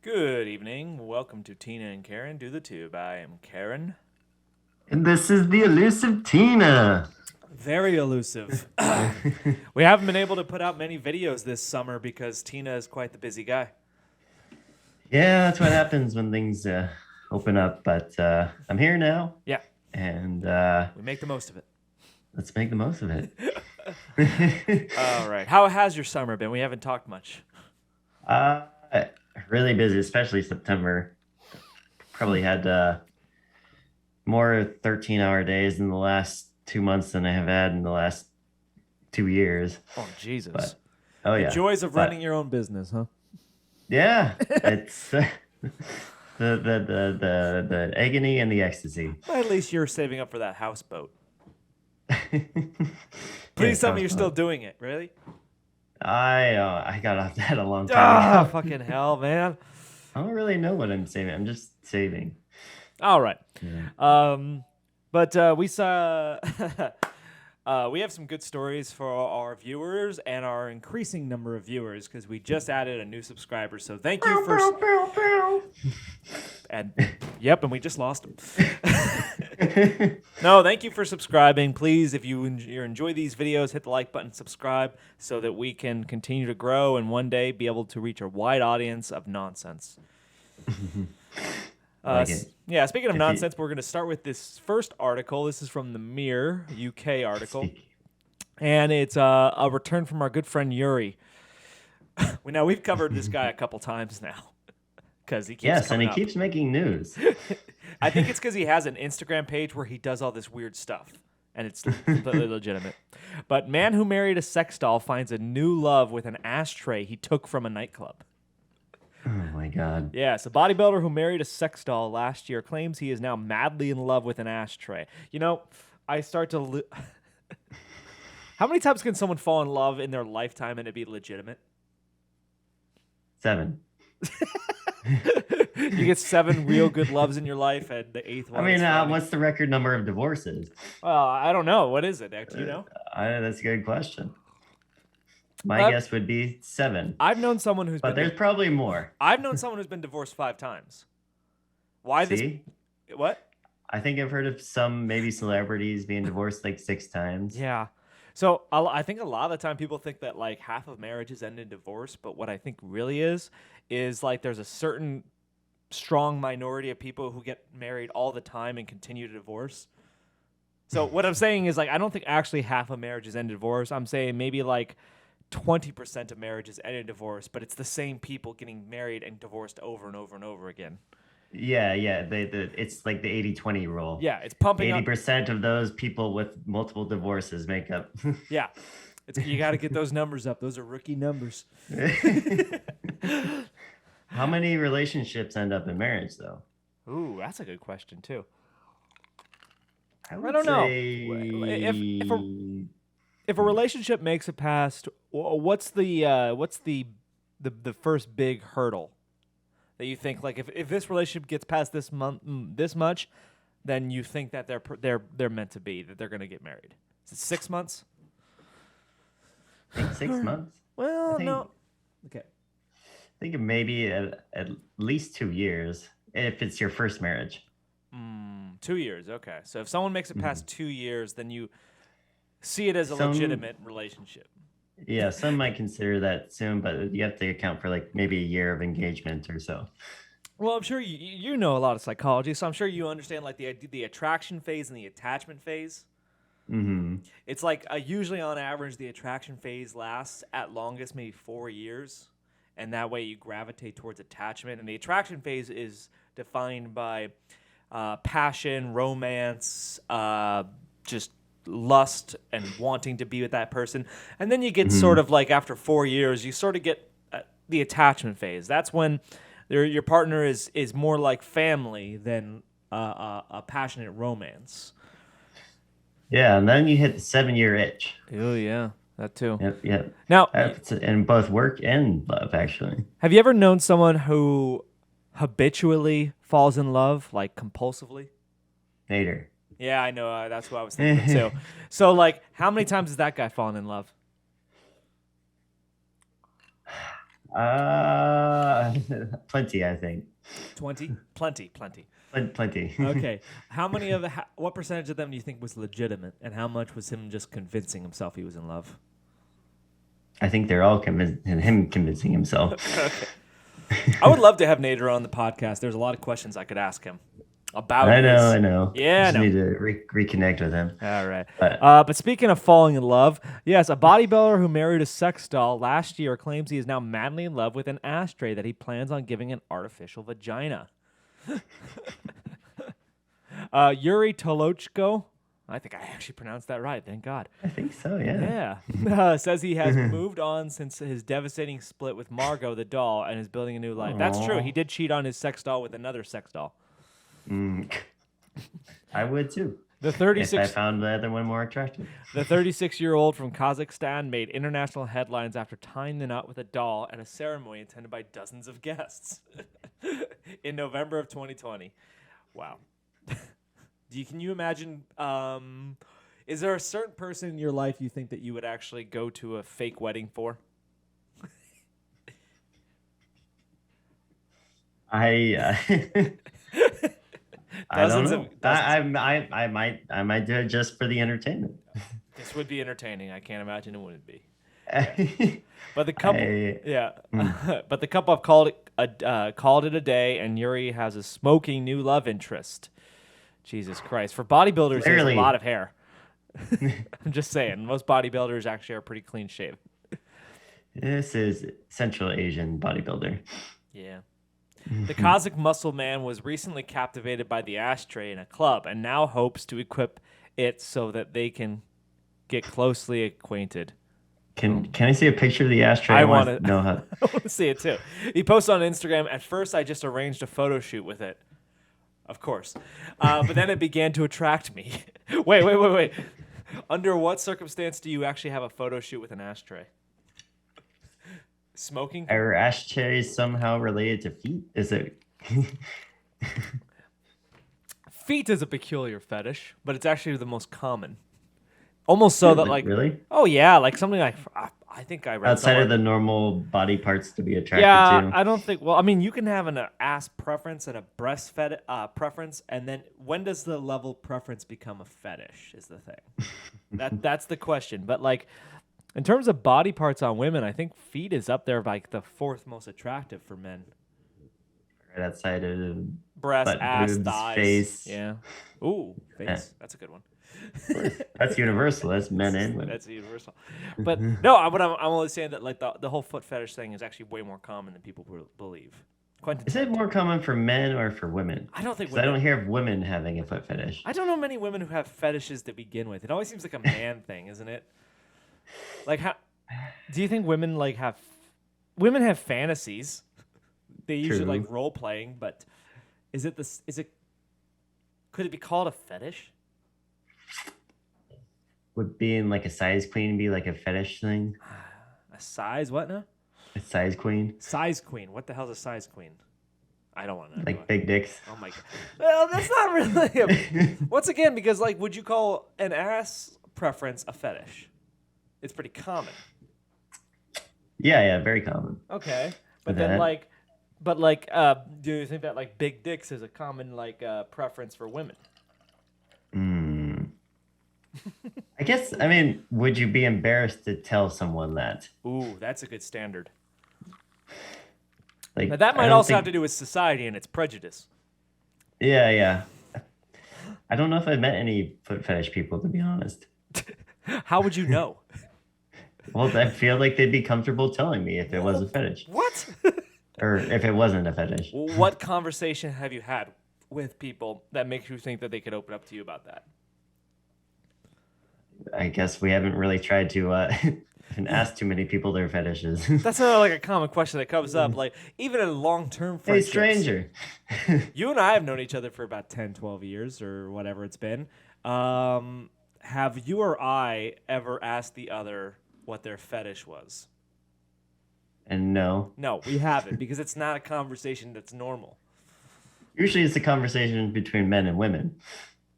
Good evening. Welcome to Tina and Karen Do the Tube. I am Karen. And this is the elusive Tina. Very elusive. We haven't been able to put out many videos this summer because Tina is quite the busy guy. Yeah, that's what happens when things open up. But I'm here now, Yeah, and we make the most of it. let's make the most of it. All right. How has your summer been? We haven't talked much. uh, really busy, especially September. Probably had more 13-hour days in the last 2 months than I have had in the last 2 years. Oh, Jesus. But oh The yeah, joys of but, running your own business, huh? yeah, it's the agony and the ecstasy. Well, at least you're saving up for that houseboat. Please Yes, tell me you're sounds still fun. doing it, really? I got off that a long time Ah, ago. fucking hell, man. I don't really know what I'm saving. I'm just saving. All right. Yeah. But we saw we have some good stories for our viewers and our increasing number of viewers because we just added a new subscriber. So thank you for and yep, and we just lost him. No, thank you for subscribing. Please, if you enjoy these videos, hit the like button, subscribe, so that we can continue to grow and one day be able to reach a wide audience of nonsense. Like it. Yeah, speaking of If you- nonsense, we're going to start with this first article. This is from the Mirror UK article, and it's a return from our good friend Yuri. We've covered this guy a couple times now because he keeps Yes, and coming he up. keeps making news. I think it's because he has an Instagram page where he does all this weird stuff, and it's completely legitimate. But man who married a sex doll finds a new love with an ashtray he took from a nightclub. Oh my God. Yes, a bodybuilder who married a sex doll last year claims he is now madly in love with an ashtray. You know, I start to... How many times can someone fall in love in their lifetime and it be legitimate? 7. You get 7 real good loves in your life, and the 8th one I mean, is funny. what's the record number of divorces? Well, I don't know. What is it? Do you know? That's a good question. My Well, guess would be 7, I've known someone who's but been... there's probably more. I've known someone who's been divorced 5 times. Why See? this... What? I think I've heard of some maybe celebrities being divorced like 6 times. Yeah. So I think a lot of the time people think that like half of marriages end in divorce, but what I think really is like there's a certain strong minority of people who get married all the time and continue to divorce. So what I'm saying is like I don't think actually half of marriages end in divorce. I'm saying maybe like 20% of marriages end in divorce, but it's the same people getting married and divorced over and over and over again. Yeah. It's like the 80-20 rule. Yeah, it's pumping up. 80% of those people with multiple divorces make up. Yeah. You got to get those numbers up. Those are rookie numbers. How many relationships end up in marriage, though? Ooh, that's a good question too. I don't know. Say... If a relationship makes it past, what's the first big hurdle that you think like if this relationship gets past this much, then you think that they're meant to be, that they're gonna get married? Is it 6 months? I think 6 months. Well, think- no. Okay. I think maybe at least 2 years if it's your first marriage. 2 years. Okay. So if someone makes it past 2 years, then you see it as a Some- legitimate relationship. Yeah, some might consider that soon, but you have to account for like maybe a year of engagement or so. Well, I'm sure you know a lot of psychology, so I'm sure you understand like the attraction phase and the attachment phase. Mm-hmm. It's like usually on average the attraction phase lasts at longest maybe 4 years, and that way you gravitate towards attachment. And the attraction phase is defined by passion, romance, just lust and wanting to be with that person. And then you get sort of like after 4 years, you sort of get the attachment phase. That's when your partner is more like family than a passionate romance. Yeah, and then you hit the 7-year itch. Oh yeah, that too. Yep. Now, That's in both work and love, actually. have you ever known someone who habitually falls in love, like compulsively? Later. Yeah, I know. That's what I was thinking too. So, like, how many times has that guy fallen in love? Plenty, I think. 20? Plenty. Plenty. Okay. What percentage of them do you think was legitimate, and how much was him just convincing himself he was in love? I think they're all him convincing himself. Okay. I would love to have Nader on the podcast. There's a lot of questions I could ask him about I know. Yeah, Just need to reconnect with him. All right. But But speaking of falling in love, yes, a bodybuilder who married a sex doll last year claims he is now madly in love with an ashtray that he plans on giving an artificial vagina. Yuri Tolochko, I think I actually pronounced that right, thank God. I think so, yeah. Yeah. Says he has moved on since his devastating split with Margot the doll and is building a new life. That's true. Aw. He did cheat on his sex doll with another sex doll. I would too. The If I 36 found the other one more attractive. The 36-year-old from Kazakhstan made international headlines after tying the knot with a doll at a ceremony attended by dozens of guests in November of 2020. Wow. Can you imagine? Is there a certain person in your life you think that you would actually go to a fake wedding for? I don't know. I might do it just for the entertainment. This would be entertaining. I can't imagine it wouldn't be. But the couple, but the couple have called it a day, and Yuri has a smoking new love interest. Jesus Christ! For bodybuilders, he has a lot of hair. I'm just saying, most bodybuilders actually are pretty clean shaven. This is Central Asian bodybuilder. Yeah. The Kazakh muscle man was recently captivated by the ashtray in a club and now hopes to equip it so that they can get closely acquainted. Can I see a picture of the ashtray? I want to know how. I want to see it too. He posted on Instagram. At first, I just arranged a photo shoot with it, of course, but then it began to attract me. Wait. Under what circumstance do you actually have a photo shoot with an ashtray? Smoking? Are ashtrays somehow related to feet? Is it? Feet is a peculiar fetish, but it's actually the most common. Almost so that like really? Oh yeah, like something like I think I read outside somewhere. of the normal body parts to be attracted to. I don't think. Well, I mean, you can have an ass preference and a breast preference, and then when does the level preference become a fetish? Is the thing. That's the question. But like, in terms of body parts on women, I think feet is up there like the fourth most attractive for men. Right outside of breast, ass, boobs, thighs, face. Yeah. Ooh, face. That's a good one. That's universal. That's men and women. That's universal. But no, I'm only saying that like the whole foot fetish thing is actually way more common than people believe. Is it more common for men or for women? I don't think. I don't hear of women having a foot fetish. I don't know many women who have fetishes to begin with. It always seems like a man thing, isn't it? Like, how do you think women have fantasies? They usually like role playing, but could it be called a fetish? Would being like a size queen be like a fetish thing? A size what now? A size queen? Size queen. What the hell's a size queen? I don't want to know. Like big dicks. Oh my god. Well, that's not really once again, because like would you call an ass preference a fetish? It's pretty common. Yeah, very common. Okay. But then do you think that like big dicks is a common like preference for women? I guess, I mean, would you be embarrassed to tell someone that? Ooh, that's a good standard. Like, now that might also have to do with society and its prejudice. Yeah. I don't know if I've met any foot fetish people, to be honest. How would you know? Well, I feel like they'd be comfortable telling me if it was a fetish. What? Or if it wasn't a fetish. What conversation have you had with people that makes you think that they could open up to you about that? I guess we haven't really tried to ask too many people their fetishes. That's not like a common question that comes up. Like, even in long-term friendships. Hey, stranger. You and I have known each other for about 10, 12 years or whatever it's been. Have you or I ever asked the other what their fetish was? And no. No, we haven't, because it's not a conversation that's normal. Usually it's a conversation between men and women.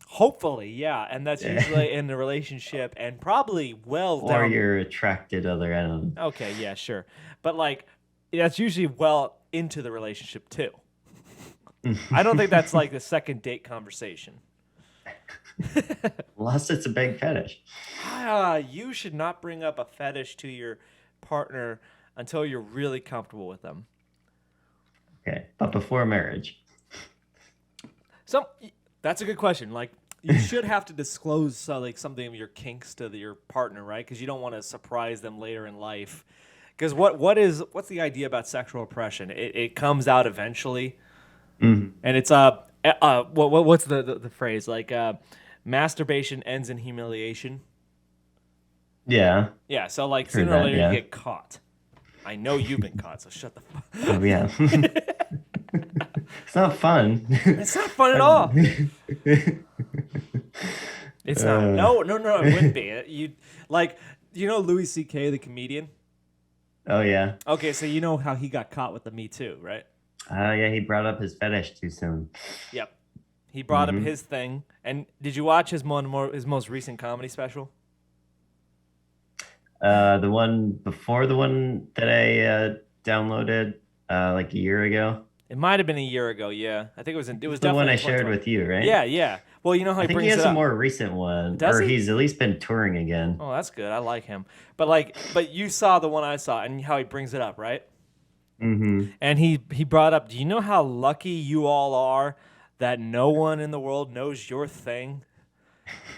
Hopefully, yeah. And that's usually in the relationship and probably or your attracted other end. Okay, yeah, sure. But like, that's usually well into the relationship too. I don't think that's like the second date conversation. Unless it's a big fetish. You should not bring up a fetish to your partner until you're really comfortable with them. Okay, but before marriage. That's a good question. Like, you should have to disclose like something of your kinks to your partner, right? Because you don't want to surprise them later in life. Because what's the idea about sexual oppression? It comes out eventually, and it's what's the phrase, like masturbation ends in humiliation. Yeah. Yeah. So like Heard sooner or that, later yeah. you get caught. I know you've been caught, so shut the fuck. Oh, yeah. It's not fun. It's not fun at all. It's not. No, it wouldn't be. You know Louis C.K., the comedian? Oh, yeah. Okay, so you know how he got caught with the Me Too, right? Yeah, he brought up his fetish too soon. Yep. He brought up his thing. And did you watch his most recent comedy special? The one before the one that I downloaded like a year ago. It might have been a year ago, yeah. I think it was the definitely one I in shared 2020. with you, right? Yeah. Well, you know how I he think brings he has it a up. more recent one. Does or he? he's at least been touring again. Oh, that's good. I like him. But you saw the one I saw and how he brings it up, right? Mm-hmm. And he brought up, do you know how lucky you all are that no one in the world knows your thing?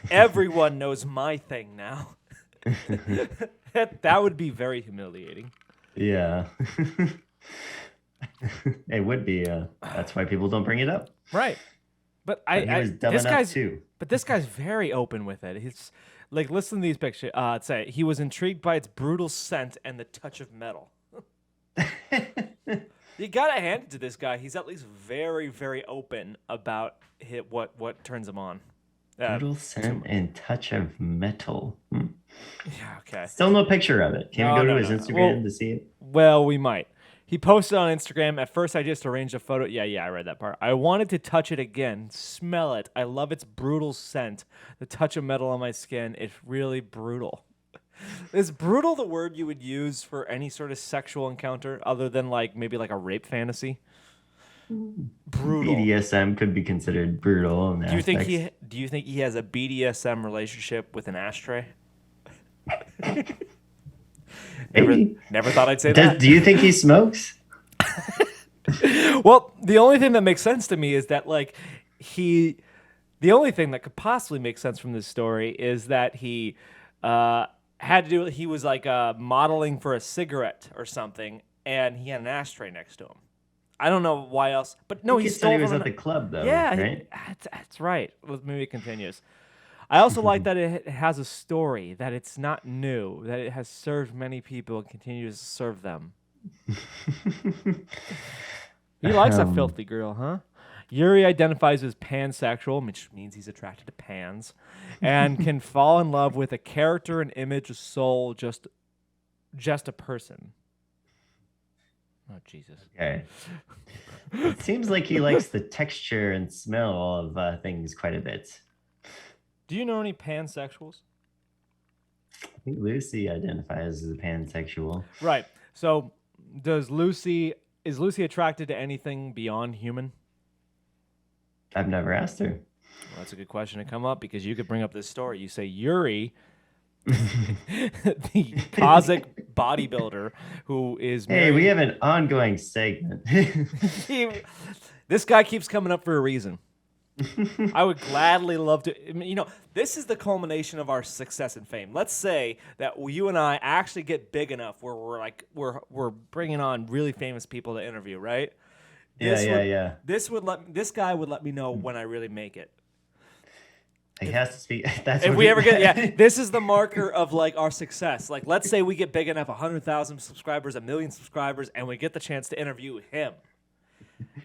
Everyone knows my thing now. That would be very humiliating. Yeah. It would be. That's why people don't bring it up. Right. But He was dumb enough too. But this guy's very open with it. He's like, listen to these pictures. Say he was intrigued by its brutal scent and the touch of metal. You gotta hand it to this guy. He's at least very, very open about what turns him on. Brutal scent and touch of metal. Yeah. Okay. Still no picture of it. Can we go to his Instagram to see it? Well, we might. He posted on Instagram. At first, I just arranged a photo. Yeah, I read that part. I wanted to touch it again, smell it. I love its brutal scent. The touch of metal on my skin. It's really brutal. Is brutal the word you would use for any sort of sexual encounter other than maybe a rape fantasy? Brutal. BDSM could be considered brutal. Do you think he has a BDSM relationship with an ashtray? Never thought I'd say that. Do you think he smokes? Well, the only thing that makes sense to me is that the only thing that could possibly make sense from this story is that he he was modeling for a cigarette or something, and he had an ashtray next to him. I don't know why else, but no, he stole. He was at the club though. Yeah, right? That's right. Well, maybe it continues. I also like that it has a story, that it's not new, that it has served many people and continues to serve them. He likes a filthy girl, huh? Yuri identifies as pansexual, which means he's attracted to pans, and can fall in love with a character, an image, a soul, just a person. Oh, Jesus. Okay. It seems like he likes the texture and smell of things quite a bit. Do you know any pansexuals? I think Lucy identifies as a pansexual. Right. So, is Lucy attracted to anything beyond human? I've never asked her. Well, that's a good question to come up because you could bring up this story. You say Yuri, the Kazakh bodybuilder who is married. Hey, we have an ongoing segment. This guy keeps coming up for a reason. I would gladly love to. This is the culmination of our success and fame. Let's say that you and I actually get big enough where we're bringing on really famous people to interview, right? Yeah. This guy would let me know when I really make it. He has to speak. If we ever get, this is the marker of our success. Let's say we get big enough, 100,000 subscribers, 1 million subscribers, and we get the chance to interview him.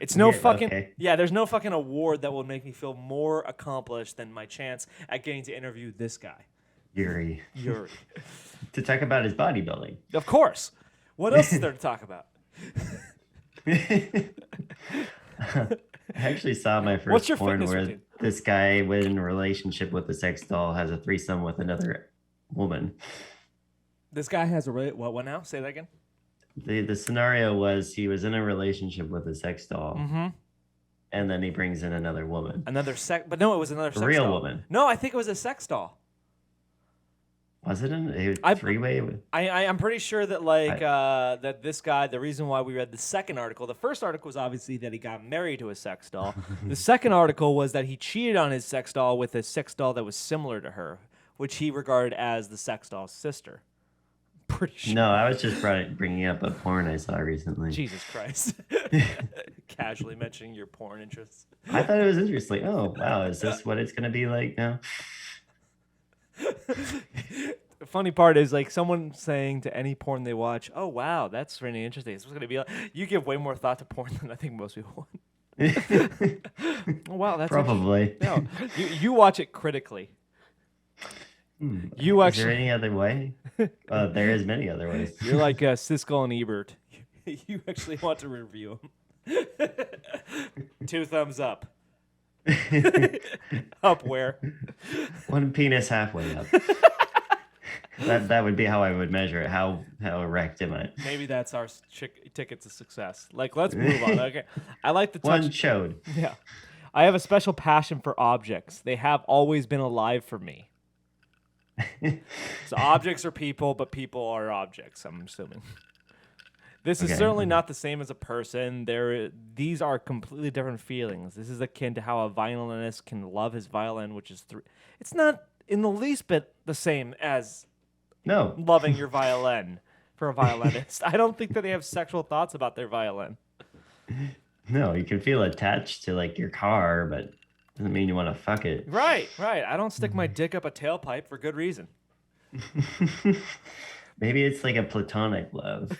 It's no there's no fucking award that will make me feel more accomplished than my chance at getting to interview this guy. Yuri. To talk about his bodybuilding. Of course. What else is there to talk about? I actually saw my first porn where routine? This guy was in a relationship with a sex doll has a threesome with another woman. This guy has a what now? Say that again. The scenario was he was in a relationship with a sex doll, Mm-hmm. and then he brings in another woman, But no, it was another a sex real doll. woman. No, I think it was a sex doll. Was it a I, three-way? I'm pretty sure that that this guy, the reason why we read the second article, the first article was obviously that he got married to a sex doll. The second article was that he cheated on his sex doll with a sex doll that was similar to her, which he regarded as the sex doll's sister. Pretty sure. No, I was just bringing up a porn I saw recently. Jesus Christ. Casually mentioning your porn interests. I thought it was interesting. Oh, wow. Is this what it's going to be like now? The funny part is like someone saying to any porn they watch, "Oh wow, that's really interesting." It's going to be like you give way more thought to porn than I think most people would. Oh wow, that's probably. No, you watch it critically. You Is there any other way? There is many other ways. You're like Siskel and Ebert. You actually want to review them. 2 thumbs up. Up where? 1 penis halfway up. That would be how I would measure it. How erect am I? Maybe that's our ticket to success. Like, let's move on. Okay, I like the touch. One showed. Yeah, I have a special passion for objects. They have always been alive for me. So objects are people, but people are objects, I'm assuming. This is certainly not the same as a person. These are completely different feelings. This is akin to how a violinist can love his violin, which is it's not in the least bit the same as loving your violin for a violinist. I don't think that they have sexual thoughts about their violin. No, you can feel attached to like your car, but doesn't mean you want to fuck it. Right. I don't stick my dick up a tailpipe for good reason. Maybe it's like a platonic love.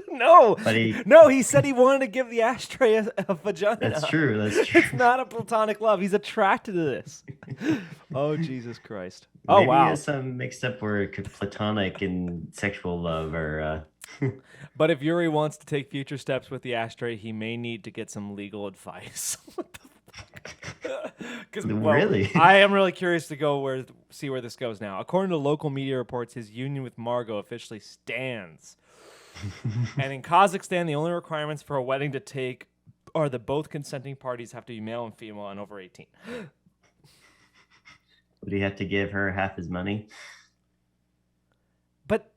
No, he said he wanted to give the ashtray a vagina. That's true. It's not a platonic love. He's attracted to this. Oh, Jesus Christ. Maybe wow. Maybe some mixed up where platonic and sexual love are... But if Yuri wants to take future steps with the ashtray, he may need to get some legal advice. What the fuck? Really? I am really curious to see where this goes now. According to local media reports, his union with Margot officially stands. And in Kazakhstan, the only requirements for a wedding to take are that both consenting parties have to be male and female and over 18. Would he have to give her half his money? But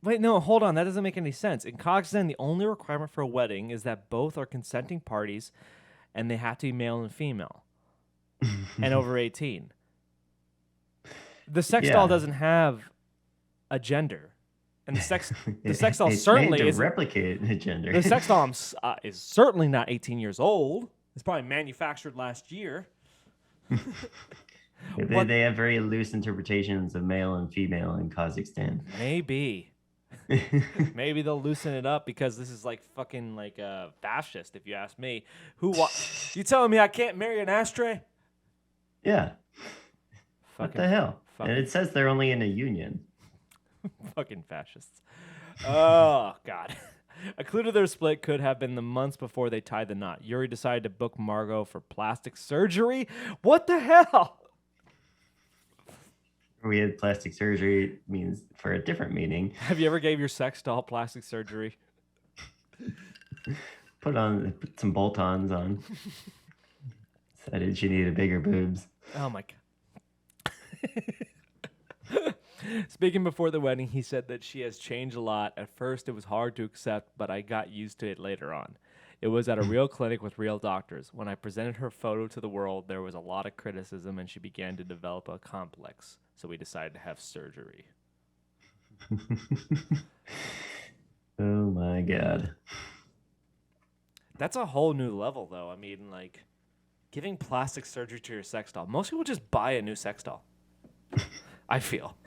wait, no, hold on. That doesn't make any sense. In Kazakhstan, the only requirement for a wedding is that both are consenting parties and they have to be male and female and over 18. The sex doll doesn't have a gender. And the sex doll certainly is replicate a gender. The sex doll is certainly not 18 years old. It's probably manufactured last year. They have very loose interpretations of male and female in Kazakhstan. Maybe. Maybe they'll loosen it up because this is like fucking like fascist, if you ask me. You telling me I can't marry an ashtray? Yeah. What the hell? And it says they're only in a union. Fucking fascists. Oh, God. A clue to their split could have been the months before they tied the knot. Yuri decided to book Margot for plastic surgery. What the hell? We had plastic surgery means for a different meaning. Have you ever gave your sex doll plastic surgery? Put some bolt-ons on. Decided she needed bigger boobs. Oh my God. Speaking before the wedding, he said that she has changed a lot. At first, it was hard to accept, but I got used to it later on. It was at a real clinic with real doctors. When I presented her photo to the world, there was a lot of criticism, and she began to develop a complex. So we decided to have surgery. Oh, my God. That's a whole new level, though. I mean, like, giving plastic surgery to your sex doll. Most people just buy a new sex doll. I feel.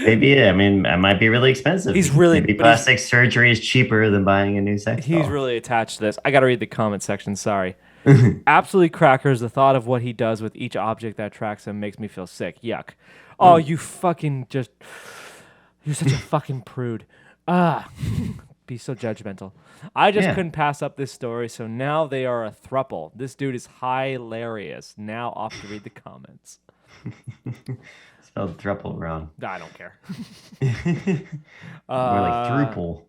Maybe, I mean, it might be really expensive. Maybe plastic surgery is cheaper than buying a new sex doll. He's really attached to this. I got to read the comment section. Sorry. Absolutely crackers. The thought of what he does with each object that attracts him makes me feel sick. Yuck. Oh, you fucking just... You're such a fucking prude. Be so judgmental. I just couldn't pass up this story, so now they are a throuple. This dude is hilarious. Now off to read the comments. Spelled throuple wrong. I don't care. More like throuple.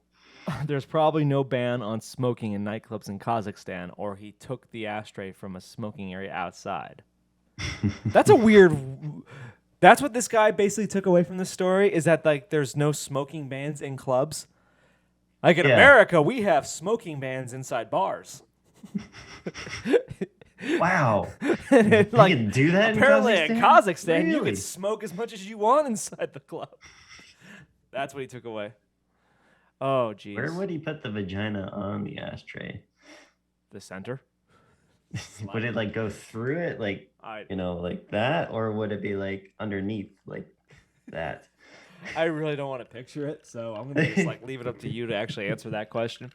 There's probably no ban on smoking in nightclubs in Kazakhstan, or he took the ashtray from a smoking area outside. That's a weird. That's what this guy basically took away from the story, is that like there's no smoking bans in clubs. Like in Yeah. America, we have smoking bans inside bars. Wow. And You like, can do that apparently in in Kazakhstan? Kazakhstan, you Really? can smoke as much as you want inside the club. That's what he took away. Oh, jeez. Where would he put the vagina on the ashtray? The center? Would it like go through it, like, like that, or would it be like underneath, like that? I really don't want to picture it, so I'm gonna just like leave it up to you to actually answer that question.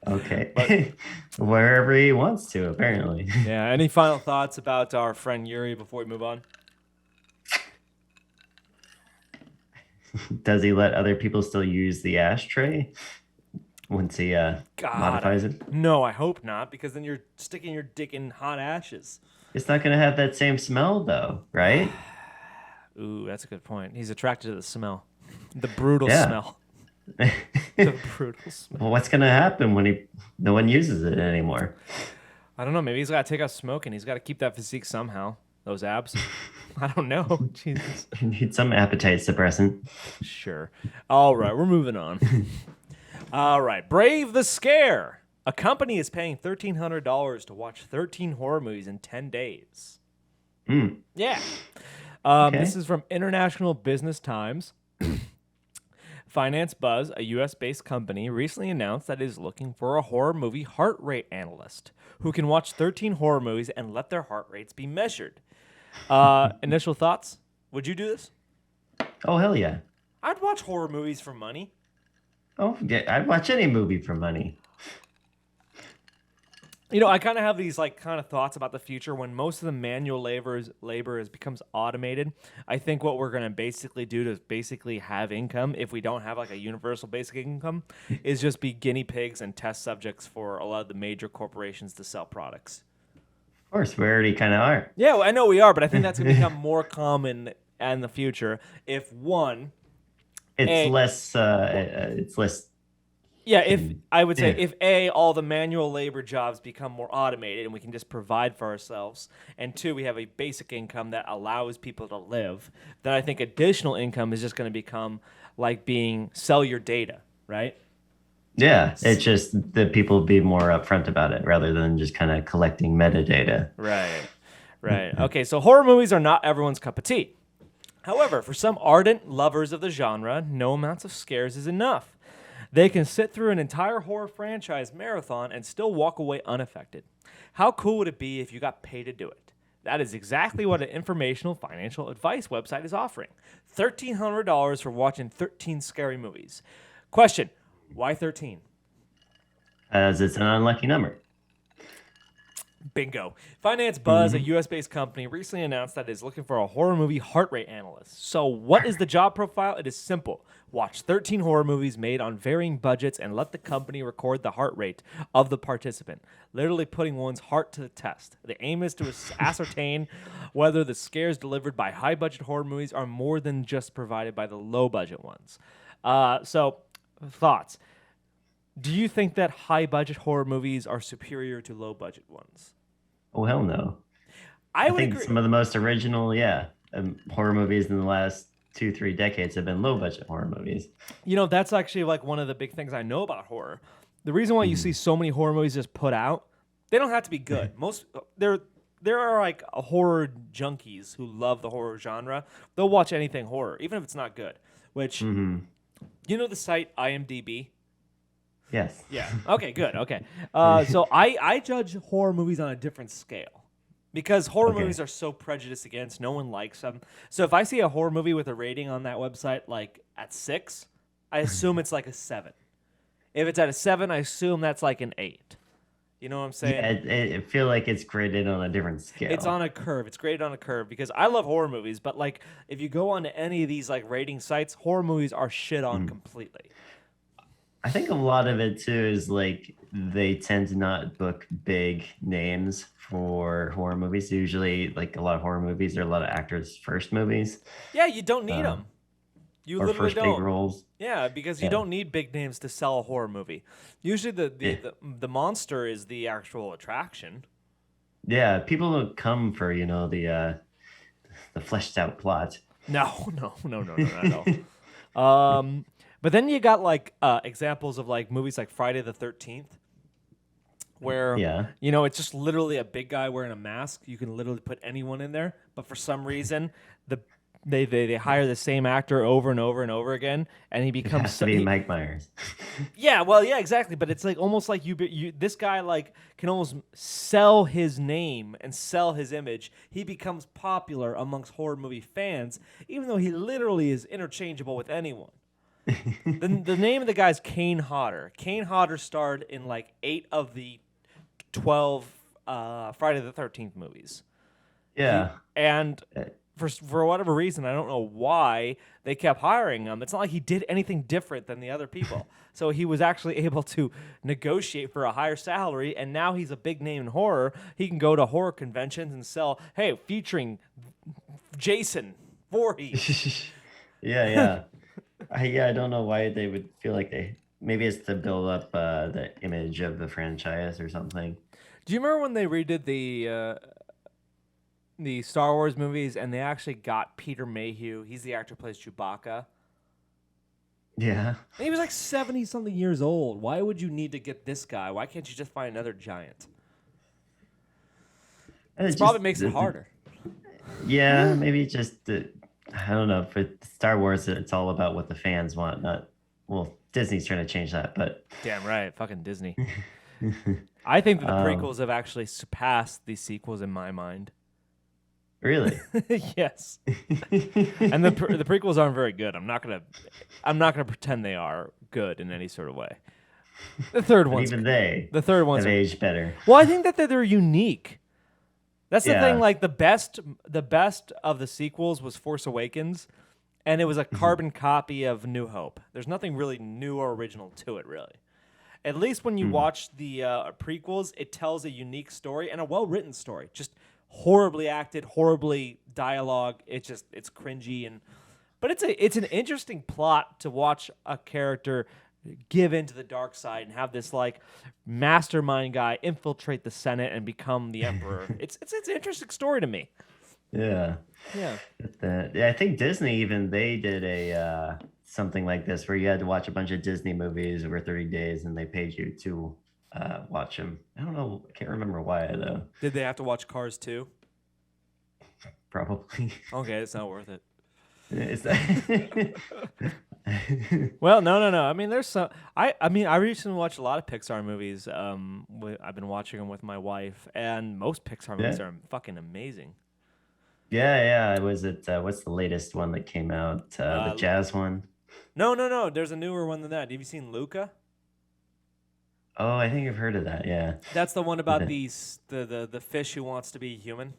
Okay. Wherever he wants to, apparently. Yeah. Any final thoughts about our friend Yuri before we move on? Does he let other people still use the ashtray once he modifies it? No, I hope not, because then you're sticking your dick in hot ashes. It's not going to have that same smell, though, right? Ooh, that's a good point. He's attracted to the smell, the brutal Yeah. smell. The brutal smell. Well, what's going to happen when no one uses it anymore? I don't know. Maybe he's got to take out smoking. He's got to keep that physique somehow. Those abs. I don't know. Jesus. You need some appetite suppressant. Sure. All right, we're moving on. All right, Brave the Scare. A company is paying $1,300 to watch 13 horror movies in 10 days. Yeah. Okay. This is from International Business Times. Finance Buzz, a U.S.-based company, recently announced that it is looking for a horror movie heart rate analyst who can watch 13 horror movies and let their heart rates be measured. Initial thoughts? Would you do this? Oh, hell yeah. I'd watch horror movies for money. Oh, yeah, I'd watch any movie for money. You know, I kind of have these like kind of thoughts about the future when most of the manual labor becomes automated. I think what we're going to basically do to basically have income, if we don't have like a universal basic income, is just be guinea pigs and test subjects for a lot of the major corporations to sell products. Of course, we already kind of are. Yeah, well, I know we are, but I think that's going to become more common in the future if one... It's less. Yeah, if I would say Yeah. if A, all the manual labor jobs become more automated and we can just provide for ourselves, and two, we have a basic income that allows people to live, then I think additional income is just going to become like being sell your data, right? Yeah, it's just that people be more upfront about it rather than just kind of collecting metadata. Right. Okay, so horror movies are not everyone's cup of tea. However, for some ardent lovers of the genre, no amounts of scares is enough. They can sit through an entire horror franchise marathon and still walk away unaffected. How cool would it be if you got paid to do it? That is exactly what an informational financial advice website is offering. $1,300 for watching 13 scary movies. Question, why 13? As it's an unlucky number. Bingo. Finance Buzz, a US-based company, recently announced that it is looking for a horror movie heart rate analyst. So what is the job profile? It is simple. Watch 13 horror movies made on varying budgets and let the company record the heart rate of the participant, literally putting one's heart to the test. The aim is to ascertain whether the scares delivered by high-budget horror movies are more than just provided by the low-budget ones. So, thoughts. Do you think that high-budget horror movies are superior to low-budget ones? Oh, hell no. I would think agree. some of the most original, horror movies in the last 2-3 decades have been low-budget horror movies. You know, that's actually like one of the big things I know about horror. The reason why you see so many horror movies just put out, they don't have to be good. There are like horror junkies who love the horror genre. They'll watch anything horror, even if it's not good. Which, you know the site IMDb? Yes. Yeah. Okay, good. Okay. So I judge horror movies on a different scale because horror movies are so prejudiced against. No one likes them. So if I see a horror movie with a rating on that website like at 6, I assume it's like a 7. If it's at a 7, I assume that's like an 8. You know what I'm saying? Yeah, I feel like it's graded on a different scale. It's on a curve. It's graded on a curve because I love horror movies, but like if you go on to any of these like rating sites, horror movies are shit on completely. I think a lot of it too is like they tend to not book big names for horror movies. Usually, like a lot of horror movies are a lot of actors' first movies. Yeah, you don't need them. You or literally first big don't. roles. Yeah, because you Yeah. don't need big names to sell a horror movie. Usually Yeah. the monster is the actual attraction. Yeah, people don't come for, the fleshed out plot. No, no, not at all. But then you got like examples of like movies like Friday the 13th, where Yeah. it's just literally a big guy wearing a mask. You can literally put anyone in there, but for some reason the they hire the same actor over and over and over again, and he It becomes has to be Mike Myers. yeah, well, yeah, exactly. But it's like almost like you this guy like can almost sell his name and sell his image. He becomes popular amongst horror movie fans, even though he literally is interchangeable with anyone. The name of the guy is Kane Hodder. Kane Hodder starred in like 8 of the 12 Friday the 13th movies. Yeah. And Uh, for whatever reason, I don't know why they kept hiring him. It's not like he did anything different than the other people. So he was actually able to negotiate for a higher salary, and now he's a big name in horror. He can go to horror conventions and sell, hey, featuring Jason Voorhees. Yeah. I don't know why they would feel like maybe it's to build up the image of the franchise or something. Do you remember when they redid the Star Wars movies and they actually got Peter Mayhew? He's the actor who plays Chewbacca. Yeah. And he was like 70 something years old. Why would you need to get this guy? Why can't you just find another giant? And This probably makes it harder. Yeah, maybe just I don't know. For Star Wars, it's all about what the fans want, not well. Disney's trying to change that, but Damn right, fucking Disney. I think that the Um, prequels have actually surpassed the sequels in my mind. really. Yes, and the prequels aren't very good. I'm not gonna pretend they are good in any sort of way. The third But one's even they the third one's have aged better. well. I think that they're unique. That's the thing. Yeah. Like the best of the sequels was Force Awakens, and it was a carbon copy of New Hope. There's nothing really new or original to it, really. At least when you watch the prequels, it tells a unique story and a well-written story. Just horribly acted, horribly dialogue. It's cringy but it's an interesting plot to watch a character give into the dark side and have this like mastermind guy infiltrate the Senate and become the emperor. It's an interesting story to me. Yeah. Yeah. Yeah, I think Disney even they did a something like this where you had to watch a bunch of Disney movies over 30 days and they paid you to watch them. I don't know. I can't remember why though. Did they have to watch Cars 2? Probably. Okay, it's not worth it. It's Well, no. I mean, there's some. I mean, I recently watched a lot of Pixar movies. I've been watching them with my wife, and most Pixar movies are fucking amazing. Yeah. Was it what's the latest one that came out? The jazz one? No. There's a newer one than that. Have you seen Luca? Oh, I think I've heard of that. Yeah. That's the one about Okay. the fish who wants to be human.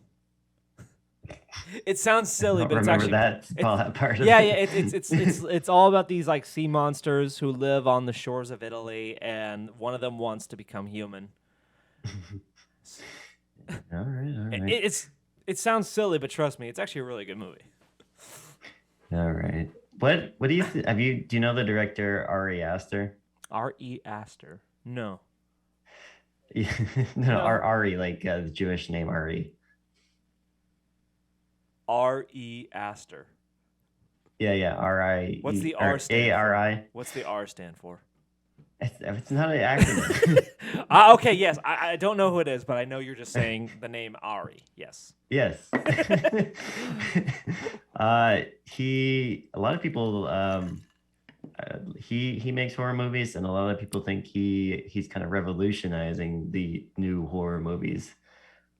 It sounds silly, I but don't it's remember actually that part of yeah, it. it's all about these like sea monsters who live on the shores of Italy, and one of them wants to become human. All right. It sounds silly, but trust me, it's actually a really good movie. All right. What do you do you know the director Ari Aster? R.E. Aster. No. No, No. Ari, like the Jewish name Ari. R.E. Aster. Yeah, R-I. What's the R stand for? A-R-I. What's the R stand for? It's not an acronym. Okay, yes. I don't know who it is, but I know you're just saying the name Ari. Yes. Yes. A lot of people he makes horror movies, and a lot of people think he's kind of revolutionizing the new horror movies.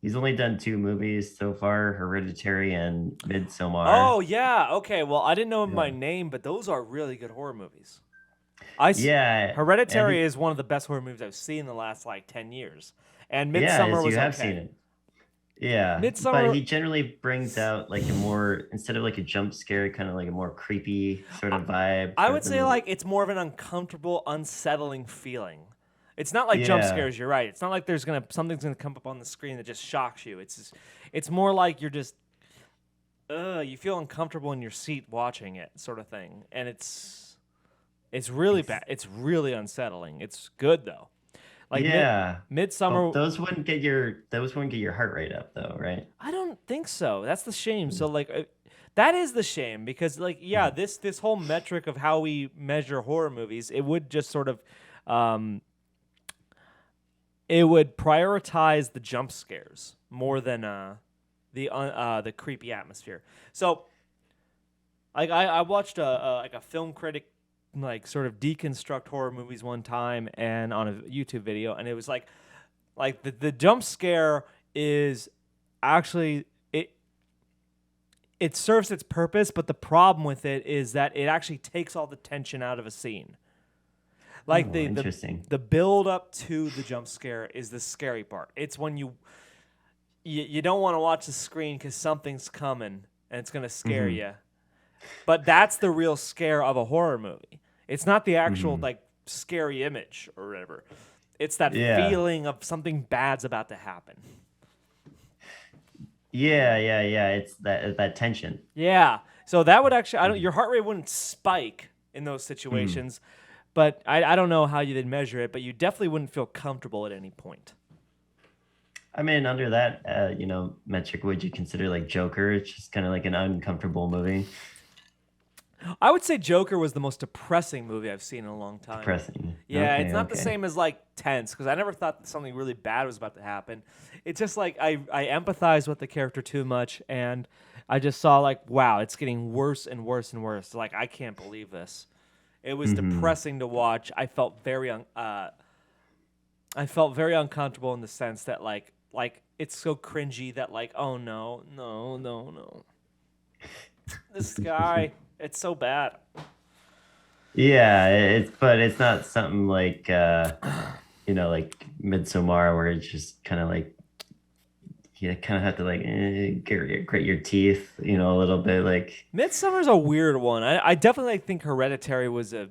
He's only done 2 movies so far, Hereditary and Midsommar. Oh, yeah. Okay, well, I didn't know him by Yeah. name, but those are really good horror movies. Yeah. Hereditary is one of the best horror movies I've seen in the last, like, 10 years. And Midsommar was you have okay. seen it. Yeah. Midsommar- But he generally brings out like a more, instead of like a jump scare, kind of like a more creepy sort of vibe. I for would the say, movie. like, it's more of an uncomfortable, unsettling feeling. It's not like jump Yeah. scares, you're right. It's not like something's gonna come up on the screen that just shocks you. It's more like you're just you feel uncomfortable in your seat watching it, sort of thing, and it's really It's bad. It's really unsettling. It's good though. Like yeah. But Midsummer, those wouldn't get your heart rate up though, right? I don't think so. That's the shame. So Mm. like that is the shame because like yeah, Mhm. this whole metric of how we measure horror movies, it would just sort of um it would prioritize the jump scares more than the creepy atmosphere. So like I watched a film critic like sort of deconstruct horror movies one time and on a YouTube video, and it was like the jump scare is actually it serves its purpose, but the problem with it is that it actually takes all the tension out of a scene. Like Oh, interesting. the build up to the jump scare is the scary part. It's when you don't want to watch the screen because something's coming and it's gonna scare Hmm. you. But that's the real scare of a horror movie. It's not the actual Hmm. like scary image or whatever. It's that Yeah. feeling of something bad's about to happen. Yeah. It's that tension. Yeah. So that would actually I don't your heart rate wouldn't spike in those Hmm. situations, but I don't know how you did measure it, but you definitely wouldn't feel comfortable at any point. I mean, under that, metric, would you consider like Joker? It's just kind of like an uncomfortable movie, I would say Joker was the most depressing movie I've seen in a long time. depressing. Yeah, it's Okay, not the okay. same as like Tense because I never thought that something really bad was about to happen. It's just like I empathize with the character too much, and I just saw like wow, it's getting worse and worse and worse. Like I can't believe this. It was Hmm. depressing to watch. I felt very uncomfortable in the sense that like it's so cringy that like oh no this guy it's so bad. Yeah, but it's not something like like Midsommar where it's just kind of like you kind of have to like grit your teeth, a little bit. Like Midsummer's a weird one. I definitely think Hereditary was a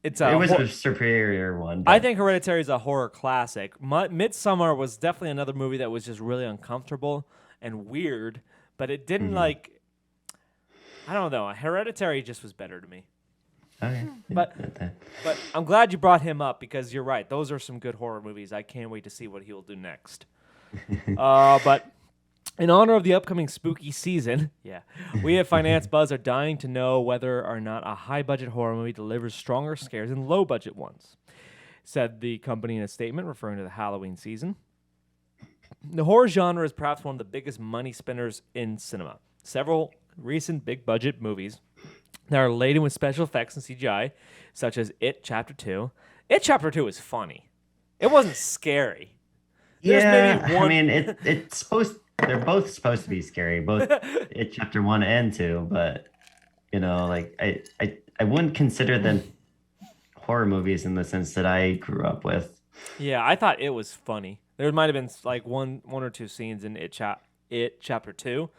it's it a was hor- a superior one, I but think Hereditary is a horror classic. Midsummer was definitely another movie that was just really uncomfortable and weird, but it didn't mhm. like I don't know. Hereditary just was better to me. Okay. But but I'm glad you brought him up because you're right. Those are some good horror movies. I can't wait to see what he'll do next. But in honor of the upcoming spooky season, yeah, we at Finance Buzz are dying to know whether or not a high budget horror movie delivers stronger scares than low budget ones, said the company in a statement referring to the Halloween season. The horror genre is perhaps one of the biggest money spenders in cinema. Several recent big budget movies that are laden with special effects and CGI, such as It Chapter 2. It Chapter 2 is funny. It wasn't scary. There's maybe Yeah, I one. mean it's supposed they're both supposed to be scary, both it chapter one and two, but like I wouldn't consider them horror movies in the sense that I grew up with. Yeah, I thought it was funny. There might have been like one or two scenes in It Chapter 2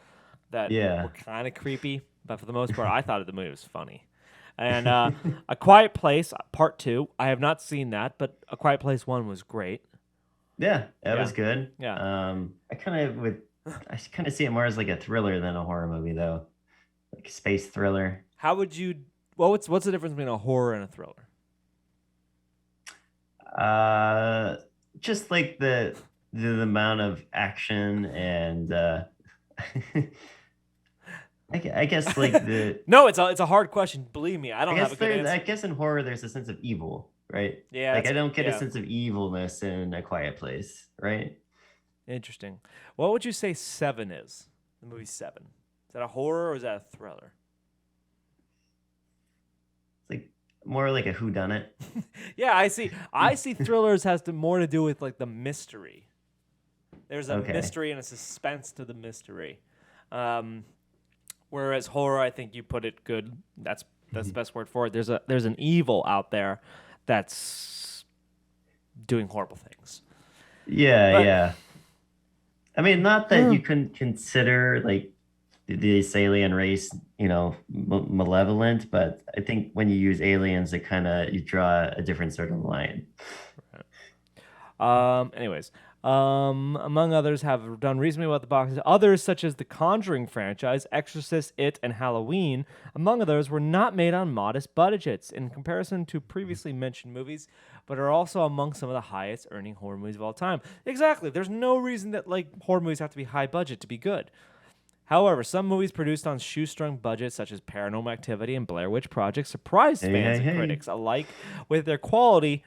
that were Yeah. kind of creepy, but for the most part, I thought the movie was funny. And A Quiet Place Part 2, I have not seen that, but A Quiet Place 1 was great. Yeah, that Yeah, was good. yeah. I kind of see it more as like a thriller than a horror movie though. Like a space thriller. How would you? Well, what's the difference between a horror and a thriller? Uh just like the amount of action and I guess like the No, it's a hard question. Believe me, I don't have a good I answer. guess in horror there's a sense of evil, right? Yeah, Like that's I don't get a yeah, sense of evilness in A Quiet Place, right? interesting. What would you say Seven is? The movie Seven. Is that a horror or is that a thriller? It's like more like a whodunit. Yeah, I see. I see thrillers has more to do with like the mystery. There's a Okay. mystery and a suspense to the mystery. Um, whereas horror, I think you put it good. That's the best word for it. There's an evil out there that's doing horrible things. Yeah, But yeah. I mean, not that you can consider like this alien race, malevolent, but I think when you use aliens, it kind of you draw a different sort of line. anyways, Among others, have done reasonably well at the box office. Others, such as the Conjuring franchise, Exorcist, It, and Halloween, among others, were not made on modest budgets in comparison to previously mentioned movies, but are also among some of the highest earning horror movies of all time. Exactly. There's no reason that horror movies have to be high budget to be good. However, some movies produced on shoestring budgets, such as Paranormal Activity and Blair Witch Project, surprised fans and critics alike with their quality.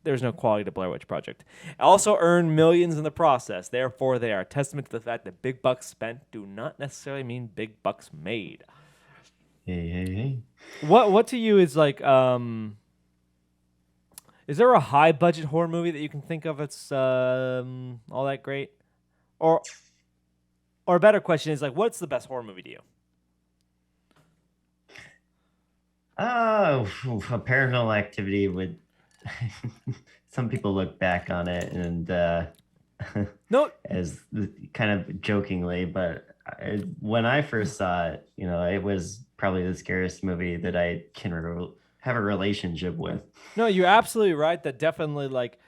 There's no quality to Blair Witch Project. Also earned millions in the process. Therefore, they are a testament to the fact that big bucks spent do not necessarily mean big bucks made. Hey. What to you is like? Is there a high budget horror movie that you can think of that's all that great? Or a better question is like, what's the best horror movie to you? Oh, a Paranormal Activity would. Some people look back on it and No, as kind of jokingly, but when I first saw it, it was probably the scariest movie that I can have a relationship with. no, you're absolutely right. That definitely like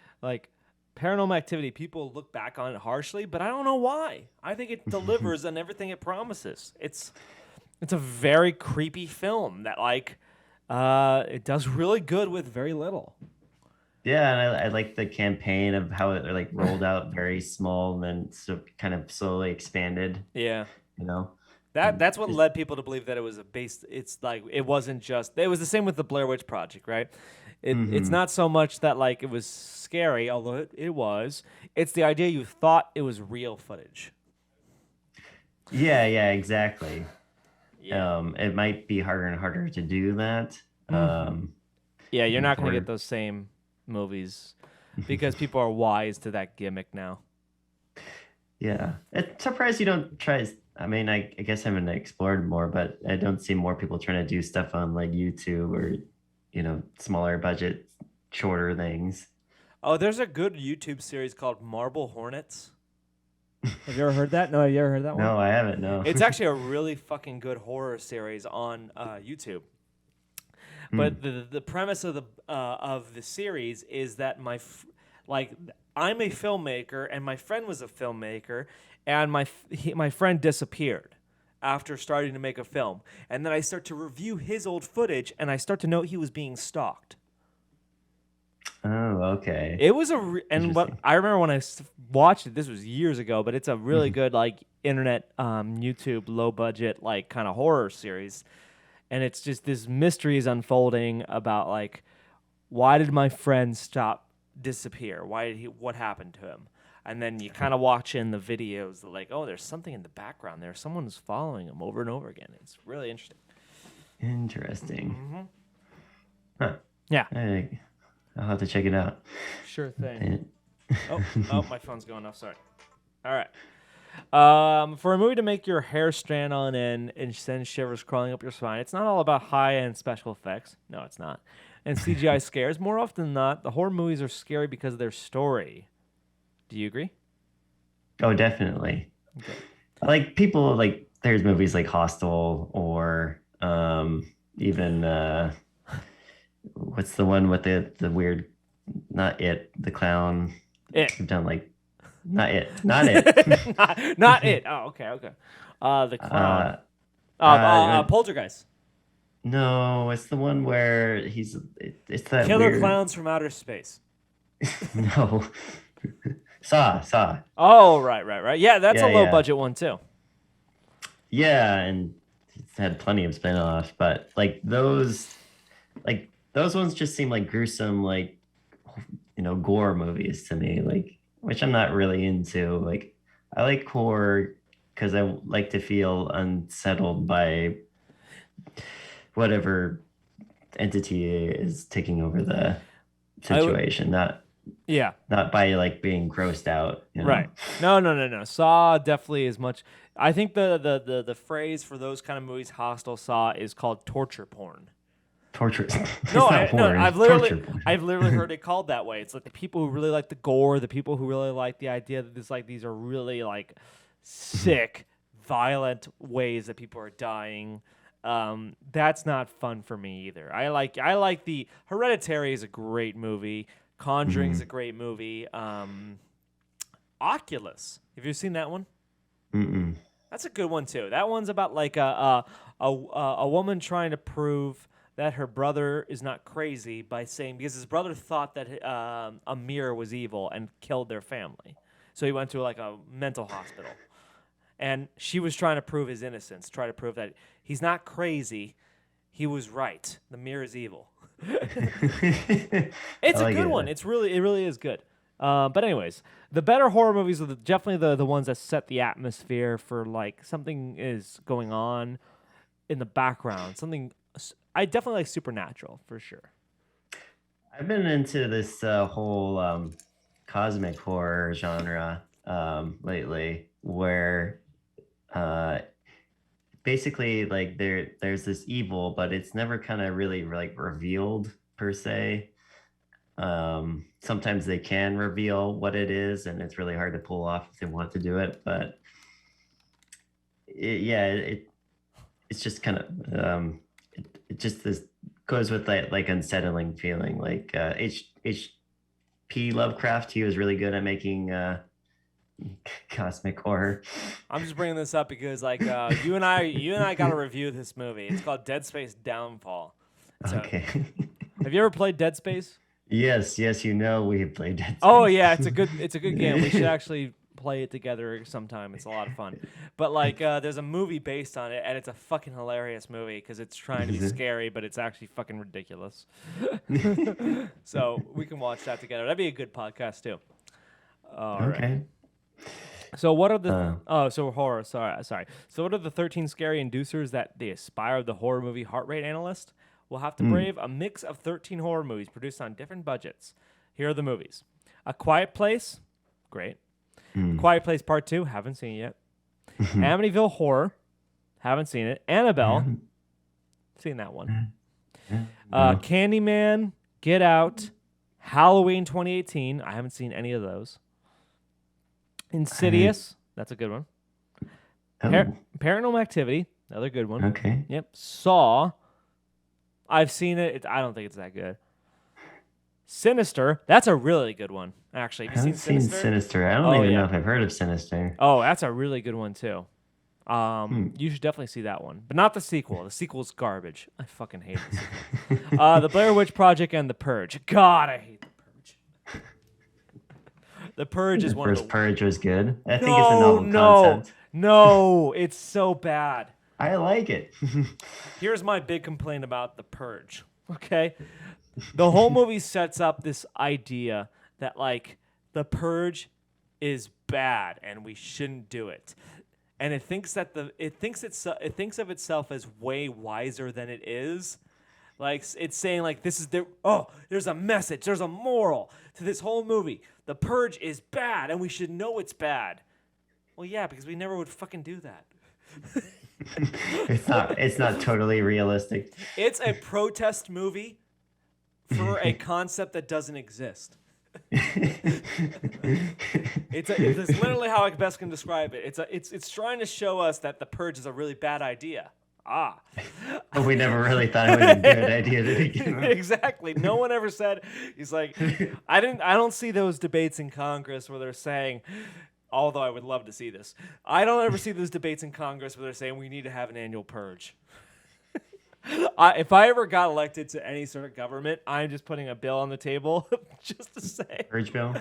Paranormal Activity, people look back on it harshly, but I don't know why. I think it delivers on everything it promises. It's a very creepy film that it does really good with very little. Yeah, and I like the campaign of how it rolled out very small and then so kind of slowly expanded. Yeah. And That's what led people to believe that it was it's like it wasn't just it was the same with the Blair Witch Project, right? It's not so much that it was scary, although it was. It's the idea you thought it was real footage. Yeah, exactly. Yeah. It might be harder and harder to do that. Yeah, you're not going to get those same movies because people are wise to that gimmick now. Yeah, it's surprised you don't try. I mean, I guess I haven't explored more, but I don't see more people trying to do stuff on YouTube or smaller budget, shorter things. Oh, there's a good YouTube series called Marble Hornets. Have you ever heard that? No, have you ever heard that one? No, I haven't. No, it's actually a really fucking good horror series on YouTube. But the premise of the series is that I'm a filmmaker and my friend was a filmmaker, and my friend disappeared after starting to make a film, and then I start to review his old footage and I start to know he was being stalked. Oh, okay. It was and what I remember when I watched it, this was years ago, but it's a really good internet YouTube low budget kind of horror series. And it's just this mystery is unfolding about why did my friend disappear? What happened to him? And then you kind of watch in the videos that oh, there's something in the background there. Someone is following him over and over again. It's really interesting. Interesting. Huh. Yeah. I'll have to check it out. Sure thing. Oh, my phone's going off. Sorry. All right. For a movie to make your hair stand on end and send shivers crawling up your spine, it's not all about high-end special effects. No, it's not. And CGI scares. More often than not, the horror movies are scary because of their story. Do you agree? Oh, definitely. Okay. People there's movies like Hostel or even what's the one with the weird, not It, the clown. It. We've done not It. Not It. Oh, okay. The clown. Poltergeist. No, it's the one where it's that Killer weird... Clowns from Outer Space. No. Saw. Oh, right. Yeah, that's a low budget one too. Yeah, and it's had plenty of spin-offs, but those ones just seem like gruesome, gore movies to me, which I'm not really into. I like horror because I like to feel unsettled by whatever entity is taking over the situation, not by being grossed out. Right. No. Saw definitely is much. I think the phrase for those kind of movies, Hostel, Saw, is called torture porn. Torture. I've literally heard it called that way. It's the people who really like the gore, the people who really like the idea that these are really sick, violent ways that people are dying. That's not fun for me either. I like the Hereditary is a great movie. Conjuring is a great movie. Oculus. Have you seen that one? Mm-mm. That's a good one too. That one's about like a woman trying to prove that her brother is not crazy by saying because his brother thought that a mirror was evil and killed their family, so he went to like a mental hospital, and she was trying to prove his innocence, try to prove that he's not crazy, he was right. The mirror is evil. It's a good one. It really is good. But anyways, the better horror movies are definitely the ones that set the atmosphere for like something is going on in the background. I definitely like Supernatural for sure. I've been into this whole cosmic horror genre lately, where uh, basically like there's this evil, but it's never kind of really like revealed per se. Sometimes they can reveal what it is, and it's really hard to pull off if they want to do it. But it's just kind of it just this goes with that like unsettling feeling. Like H.P. Lovecraft, he was really good at making cosmic horror. I'm just bringing this up because like you and I got to review this movie. It's called Dead Space Downfall. So, Okay. have you ever played Dead Space? Yes, you know we have played Dead Space. Oh yeah, it's a good game. We should actually play it together sometime. It's a lot of fun. But like, there's a movie based on it, and it's a fucking hilarious movie because it's trying to be scary, but it's actually fucking ridiculous. So we can watch that together. That'd be a good podcast too. All right. Okay. So what are the so horror? Sorry. So what are the 13 scary inducers that the Aspire the horror movie heart rate analyst will have to brave a mix of 13 horror movies produced on different budgets? Here are the movies: A Quiet Place, great. Quiet Place Part 2, haven't seen it yet. Amityville Horror, haven't seen it. Annabelle, seen that one. Candyman, Get Out, Halloween 2018, I haven't seen any of those. Insidious, that's a good one. Paranormal Activity, another good one. Okay. Yep. Saw, I've seen it. I don't think it's that good. Sinister, that's a really good one, actually. Have you seen Sinister? I don't even know if I've heard of Sinister. Oh, that's a really good one, too. You should definitely see that one. But not the sequel. The sequel's garbage. I fucking hate the sequel. The Blair Witch Project and The Purge. God, I hate The Purge. The Purge is one of the... first Purge was good. I think it's a novel concept. No, it's so bad. I like it. Here's my big complaint about The Purge, okay? The whole movie sets up this idea that, like, The Purge is bad and we shouldn't do it. And it thinks of itself as way wiser than it is. Like, it's saying, like, there's a message, there's a moral to this whole movie. The Purge is bad and we should know it's bad. Well, yeah, because we never would fucking do that. It's not totally realistic. It's a protest movie for a concept that doesn't exist. It's literally how I best can describe it. It's trying to show us that The Purge is a really bad idea. But we never really thought it was a good idea to begin with. Exactly. No one ever said. He's like, I don't see those debates in Congress where they're saying, although I would love to see this, I don't ever see those debates in Congress where they're saying we need to have an annual purge. If I ever got elected to any sort of government, I'm just putting a bill on the table just to say. Purge bill?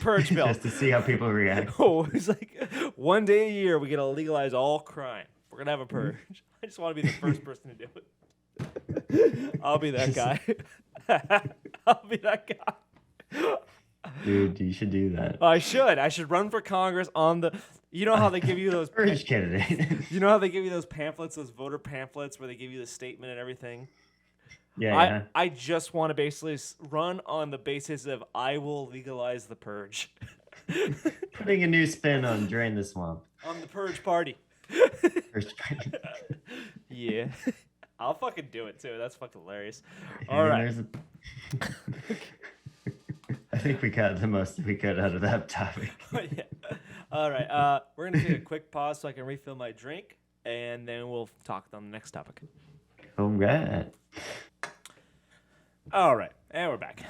Purge bill. Just to see how people react. Oh, it's like one day a year we get to legalize all crime. We're going to have a purge. I just want to be the first person to do it. I'll be that guy. I'll be that guy. Dude, you should do that. I should run for Congress on the... You know how they give you those... Purge candidate. You know how they give you those pamphlets, those voter pamphlets where they give you the statement and everything? Yeah. I just want to basically run on the basis of I will legalize the purge. Putting a new spin on Drain the Swamp. On the purge party. Purge party. Yeah. I'll fucking do it too. That's fucking hilarious. All right. I think we got the most we could out of that topic. Yeah. All right. We're going to take a quick pause so I can refill my drink, and then we'll talk on the next topic. All right. All right. And we're back.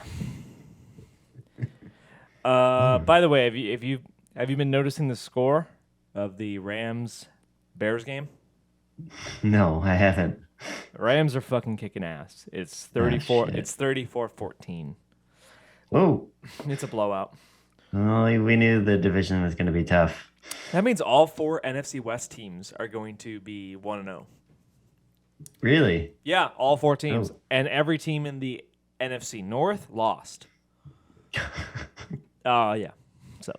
By the way, if Have you been noticing the score of the Rams-Bears game? No, I haven't. The Rams are fucking kicking ass. It's 34. It's 34-14. Whoa. It's a blowout. Well, we knew the division was going to be tough. That means all 4 NFC West teams are going to be 1-0. Really? Yeah, all 4 teams. Oh. And every team in the NFC North lost. Yeah. So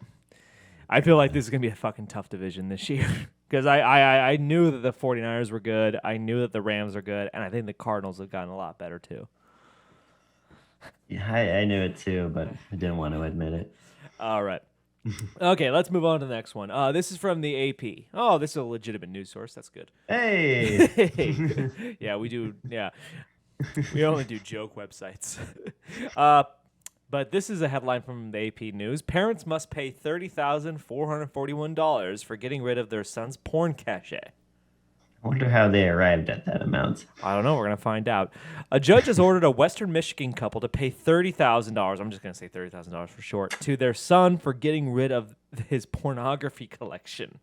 I feel like this is going to be a fucking tough division this year. Because I knew that the 49ers were good. I knew that the Rams are good. And I think the Cardinals have gotten a lot better, too. Yeah, I knew it too, but I didn't want to admit it. All right. Okay, let's move on to the next one. This is from the AP. Oh, this is a legitimate news source. That's good. Hey! Yeah, we do. Yeah. We only do joke websites. But this is a headline from the AP News. Parents must pay $30,441 for getting rid of their son's porn cache. I wonder how they arrived at that amount. I don't know. We're going to find out. A judge has ordered a Western Michigan couple to pay $30,000. I'm just going to say $30,000 for short to their son for getting rid of his pornography collection.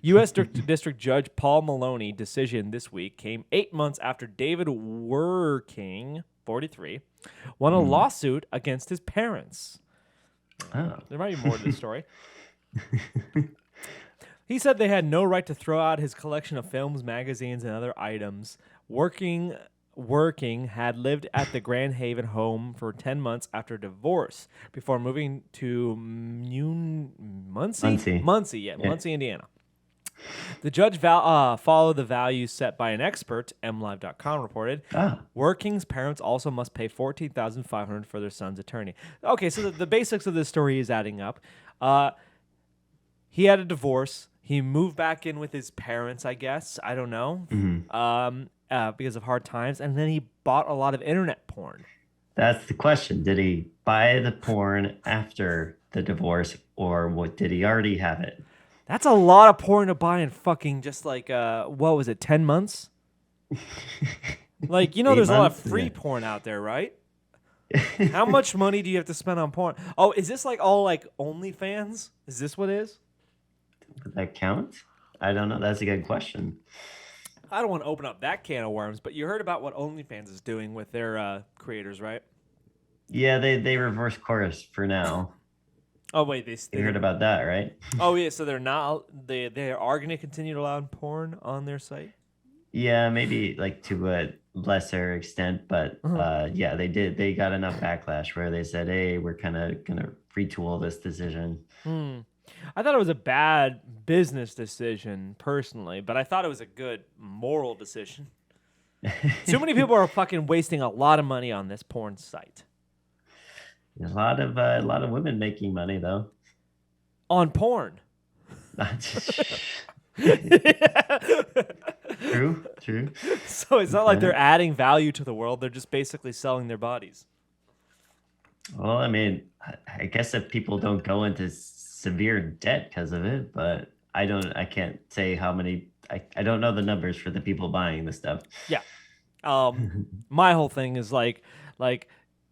U.S. District Judge Paul Maloney decision this week came 8 months after David Werking, 43, won a lawsuit against his parents. Oh. There might be more to this story. He said they had no right to throw out his collection of films, magazines, and other items. Working had lived at the Grand Haven home for 10 months after divorce before moving to Muncie, Indiana. The judge followed the values set by an expert, MLive.com reported. Working's parents also must pay $14,500 for their son's attorney. Okay, so the basics of this story is adding up. He had a divorce. He moved back in with his parents, I guess. I don't know. Because of hard times. And then he bought a lot of internet porn. That's the question. Did he buy the porn after the divorce, or did he already have it? That's a lot of porn to buy in fucking just like, 10 months? Like, there's a lot of free porn out there, right? How much money do you have to spend on porn? Oh, is this like all like OnlyFans? Is this what it is? Does that count? I don't know. That's a good question. I don't want to open up that can of worms, but you heard about what OnlyFans is doing with their creators, right? Yeah, they reverse course for now. Oh wait, they heard about that, right? Oh yeah, so they are going to continue to allow porn on their site. Yeah, maybe like to a lesser extent, but yeah, they did. They got enough backlash where they said, "Hey, we're kind of gonna retool this decision." I thought it was a bad business decision personally, but I thought it was a good moral decision. Too many people are fucking wasting a lot of money on this porn site. There's a lot of women making money though. On porn. True. So it's not like they're adding value to the world. They're just basically selling their bodies. Well, I mean, I guess if people don't go into severe debt because of it, but I can't say how many. I don't know the numbers for the people buying this stuff. Yeah. My whole thing is like,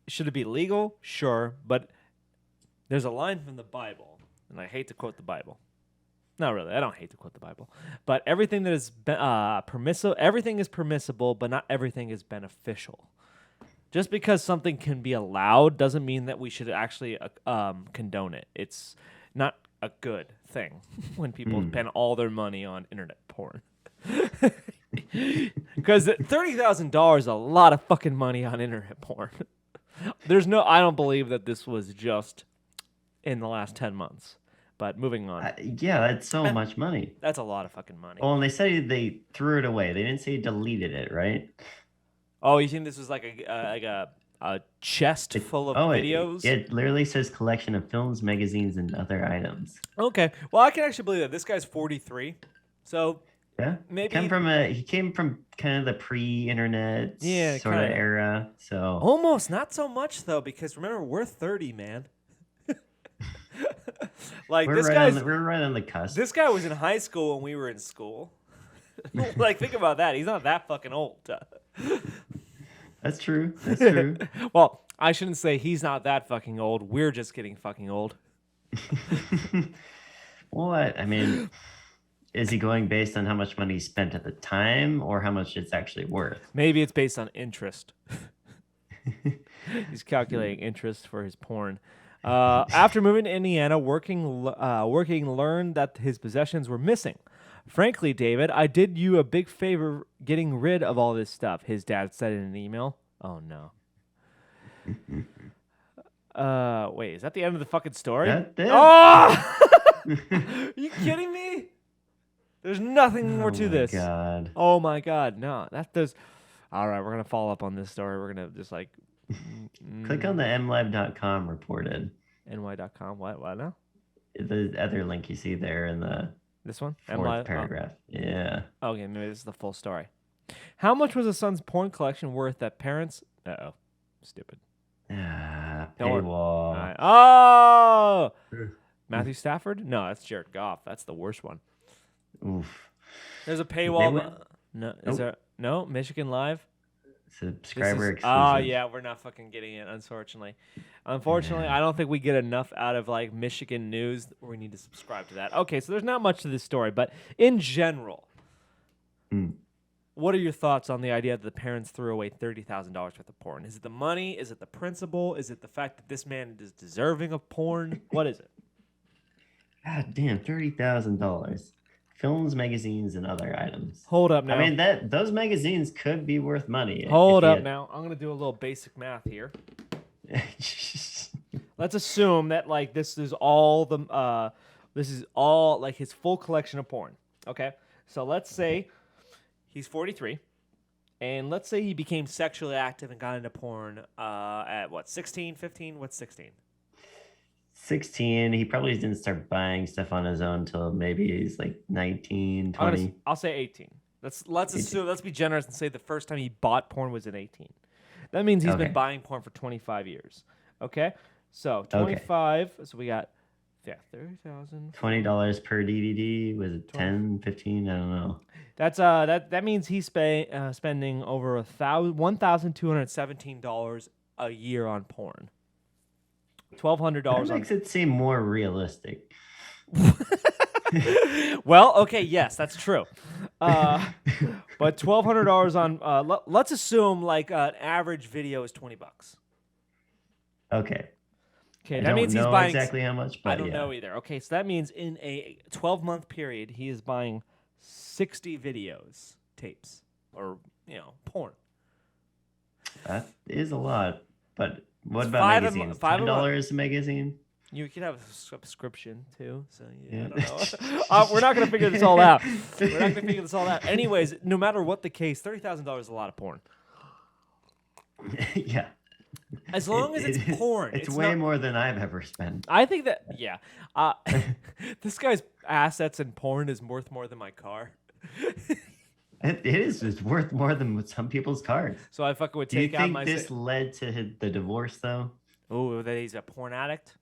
should it be legal? Sure, but there's a line from the Bible, and I hate to quote the Bible. Not really. I don't hate to quote the Bible, but everything that is everything is permissible, but not everything is beneficial. Just because something can be allowed doesn't mean that we should actually condone it. It's not a good thing when people spend all their money on internet porn. Because $30,000 is a lot of fucking money on internet porn. I don't believe that this was just in the last 10 months. But moving on. Yeah, that's so much money. That's a lot of fucking money. Oh, and they said they threw it away. They didn't say deleted it, right? Oh, you think this was like a chest full of videos? It literally says collection of films, magazines, and other items. Okay. Well, I can actually believe that. This guy's 43. So yeah, maybe he came from kind of the pre-internet sort of era. So almost not so much though, because remember we're 30, man. Like we're right on the cusp. This guy was in high school when we were in school. Like think about that. He's not that fucking old. That's true. That's true. Well, I shouldn't say he's not that fucking old. We're just getting fucking old. What? I mean, is he going based on how much money he spent at the time or how much it's actually worth? Maybe it's based on interest. He's calculating interest for his porn. After moving to Indiana, working learned that his possessions were missing. Frankly, David, I did you a big favor getting rid of all this stuff, his dad said in an email. Oh, no. Wait, is that the end of the fucking story? That's it. Oh! Are you kidding me? There's nothing more to this. God. Oh, my God. No, that does... All right, we're going to follow up on this story. We're going to just like... Click on the mlive.com reported. ny.com. What now? The other link you see there in the This one? fourth paragraph. Yeah. Okay, maybe this is the full story. How much was his son's porn collection worth that parents... Uh-oh. Stupid. Paywall. All right. Oh! Matthew Stafford? No, that's Jared Goff. That's the worst one. Oof. There's a paywall. No, is there... No? Michigan Live? Subscriber exclusive. Oh, yeah, we're not fucking getting it, unfortunately. Unfortunately, I don't think we get enough out of, like, Michigan news where we need to subscribe to that. Okay, so there's not much to this story, but in general, what are your thoughts on the idea that the parents threw away $30,000 worth of porn? Is it the money? Is it the principle? Is it the fact that this man is deserving of porn? What is it? God damn, $30,000. Films, magazines, and other items. Hold up now. I mean, those magazines could be worth money. Hold up now. I'm going to do a little basic math here. Let's assume that like this is all like his full collection of porn. Okay? So let's say he's 43 and let's say he became sexually active and got into porn at what? 16, 15? What's 16? 16. He probably didn't start buying stuff on his own until maybe he's like 19, 20. I'll say 18. Let's assume, let's be generous and say the first time he bought porn was at 18. That means he's been buying porn for 25 years. Okay? So 25, so we got 30,000. $20 per DVD. Was it 10, 15? I don't know. That's that means he's spending over $1,217 a year on porn. $1,200. That makes it seem more realistic. Well, okay, yes, that's true. But $1,200 on. Let's assume like an average video is $20. Okay. Okay, I that don't means he's know buying exactly how much, but I don't know either. Okay, so that means in a 12-month period, he is buying 60 videos, tapes, or porn. That is a lot, but what about magazines? $5 a magazine? You could have a subscription too, so yeah. I don't know. We're not gonna figure this all out. Anyways, no matter what the case, $30,000 is a lot of porn. Yeah. As long as it's porn, it's way more than I've ever spent. I think that this guy's assets in porn is worth more than my car. It is. It's worth more than some people's cars. So I fucking would take out my. Do you think this led to the divorce, though? Oh, that he's a porn addict?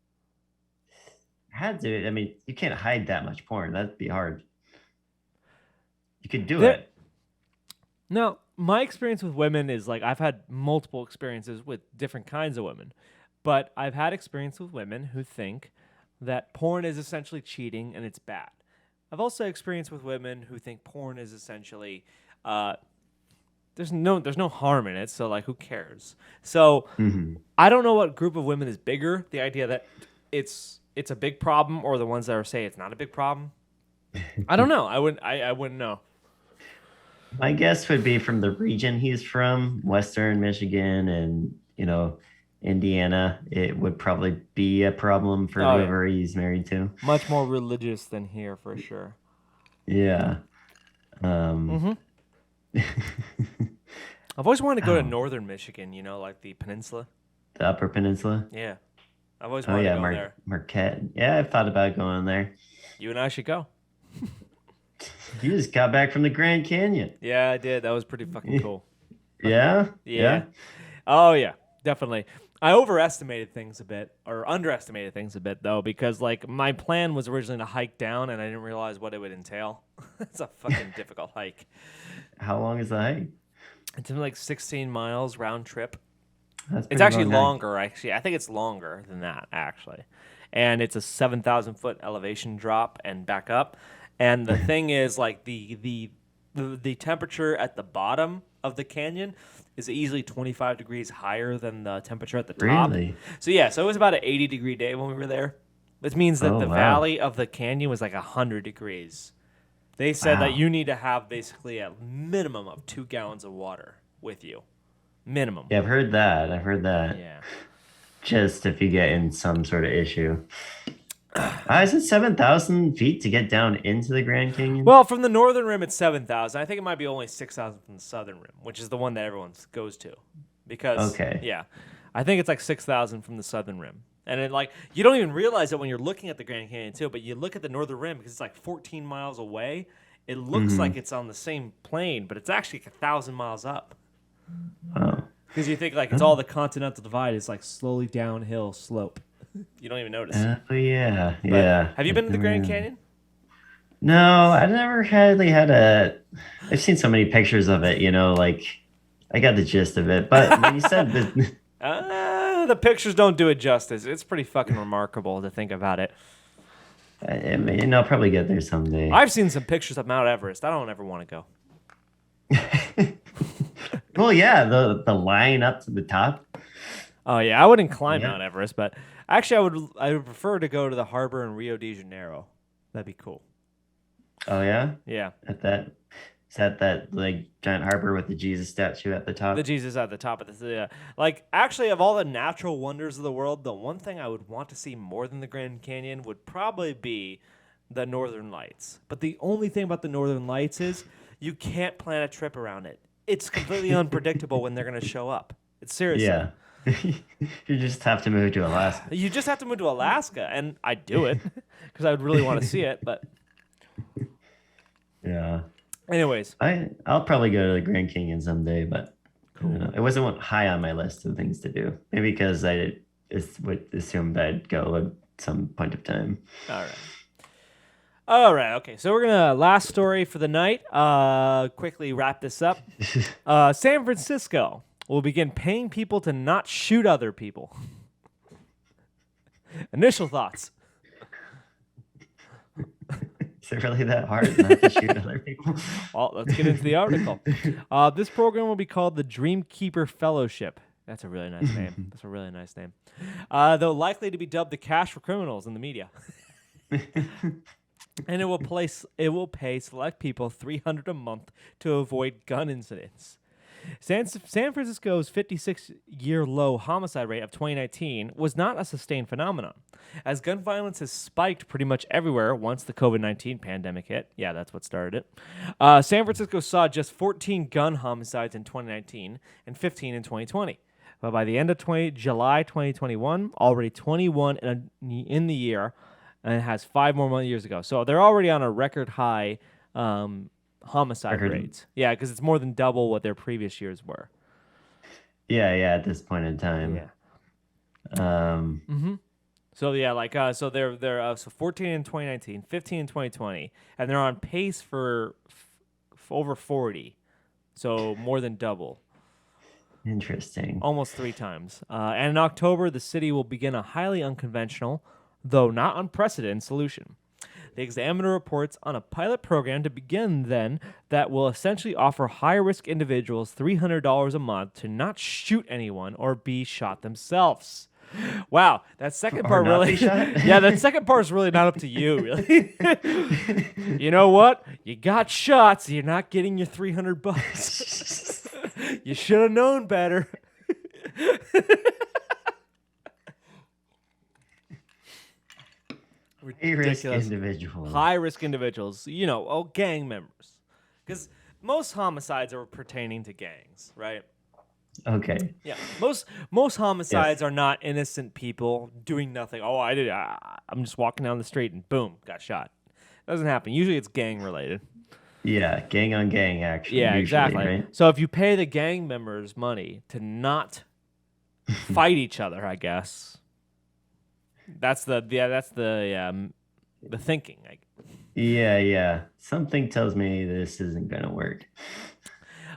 Had to. I mean, you can't hide that much porn. That'd be hard. You could do it. No, my experience with women is like I've had multiple experiences with different kinds of women, but I've had experience with women who think that porn is essentially cheating and it's bad. I've also experienced with women who think porn is essentially there's no harm in it, so like who cares? So I don't know what group of women is bigger, the idea that it's a big problem or the ones that are say it's not a big problem. I don't know. I wouldn't know. My guess would be from the region he's from, Western Michigan and, Indiana. It would probably be a problem for whoever he's married to. Much more religious than here, for sure. Yeah. I've always wanted to go to northern Michigan, like the peninsula. The Upper Peninsula? Yeah. I've always wanted to go there. Marquette. Yeah, I've thought about going there. You and I should go. You just got back from the Grand Canyon. Yeah, I did. That was pretty fucking cool. Yeah? Yeah. Oh, yeah. Definitely. I overestimated things a bit, or underestimated things a bit, though, because, like, my plan was originally to hike down, and I didn't realize what it would entail. It's a fucking difficult hike. How long is the hike? It's like 16 miles round trip. That's It's pretty actually long hike. longer, actually. I think it's longer than that, actually. And it's a 7,000-foot elevation drop and back up. And the thing is, like, the temperature at the bottom of the canyon is easily 25 degrees higher than the temperature at the top. Really? So, yeah, so it was about an 80-degree day when we were there. This means that Oh, the wow. valley of the canyon was like 100 degrees. They said that Wow. you need to have basically a minimum of 2 gallons of water with you. Minimum. Yeah, I've heard that. I've heard that. Yeah. Just if you get in some sort of issue. Is it 7,000 feet to get down into the Grand Canyon? Well, from the northern rim, it's 7,000. I think it might be only 6,000 from the southern rim, which is the one that everyone goes to. Because, Okay. yeah, I think it's like 6,000 from the southern rim. And it, like, you don't even realize it when you're looking at the Grand Canyon, too, but you look at the northern rim because it's like 14 miles away. It looks like it's on the same plane, but it's actually like 1,000 miles up. Oh. Because you think, like, it's all the continental divide. It's like slowly downhill slope. You don't even notice. Oh, yeah. But Yeah. have you been to the Grand Yeah. Canyon? No, I never really had a. I've seen so many pictures of it, like I got the gist of it. But when you said that, The pictures don't do it justice. It's pretty fucking remarkable to think about it. I mean, I'll probably get there someday. I've seen some pictures of Mount Everest. I don't ever want to go. Well, yeah, the line up to the top. Oh yeah, I wouldn't climb Yeah. Mount Everest, but actually I would prefer to go to the harbor in Rio de Janeiro. That'd be cool. Oh yeah, Yeah. Is that like giant harbor with the Jesus statue at the top? The Jesus at the top of the like actually of all the natural wonders of the world, the one thing I would want to see more than the Grand Canyon would probably be the Northern Lights. But the only thing about the Northern Lights is you can't plan a trip around it. It's completely unpredictable when they're going to show up. It's seriously. Yeah. You just have to move to Alaska. You just have to move to Alaska, and I'd do it because I would really want to see it. But Yeah. anyways, I'll probably go to the Grand Canyon someday, but I don't know. It wasn't high on my list of things to do. Maybe because I would assume that I'd go at some point of time. all right, okay. So we're gonna last story for the night. Quickly wrap this up. San Francisco will begin paying people to not shoot other people. Initial thoughts. Is it really that hard not to shoot other people? Well, let's get into the article. This program will be called the Dreamkeeper Fellowship. That's a really nice name. That's a really nice name. Though likely to be dubbed the cash for criminals in the media. And it will pay select people $300 a month to avoid gun incidents. San Francisco's 56-year low homicide rate of 2019 was not a sustained phenomenon, as gun violence has spiked pretty much everywhere once the COVID-19 pandemic hit. Yeah, that's what started it. San Francisco saw just 14 gun homicides in 2019 and 15 in 2020. But by the end of July 2021, already 21 in the year, and it has 5 more years ago. So they're already on a record high homicide rates. Yeah, because it's more than double what their previous years were. Yeah, at this point in time. Yeah. So yeah, like so they're so 14 in 2019, 15 in 2020, and they're on pace for over 40. So more than double. Interesting. Almost 3 times. And in October, the city will begin a highly unconventional, though not unprecedented, solution. The Examiner reports on a pilot program to begin then that will essentially offer high-risk individuals $300 a month to not shoot anyone or be shot themselves. Wow, that second part really... Yeah, that second part is really not up to you, really. You know what? You got shot, so you're not getting your $300. You should have known better. High-risk individuals. High-risk individuals, gang members. Because most homicides are pertaining to gangs, right? Okay. Yeah, most homicides are not innocent people doing nothing. Oh, I'm just walking down the street and boom, got shot. Doesn't happen. Usually it's gang-related. Yeah, gang on gang action. Yeah, usually, exactly. Right? So if you pay the gang members money to not fight each other, I guess that's the thinking. Yeah. Something tells me this isn't gonna work.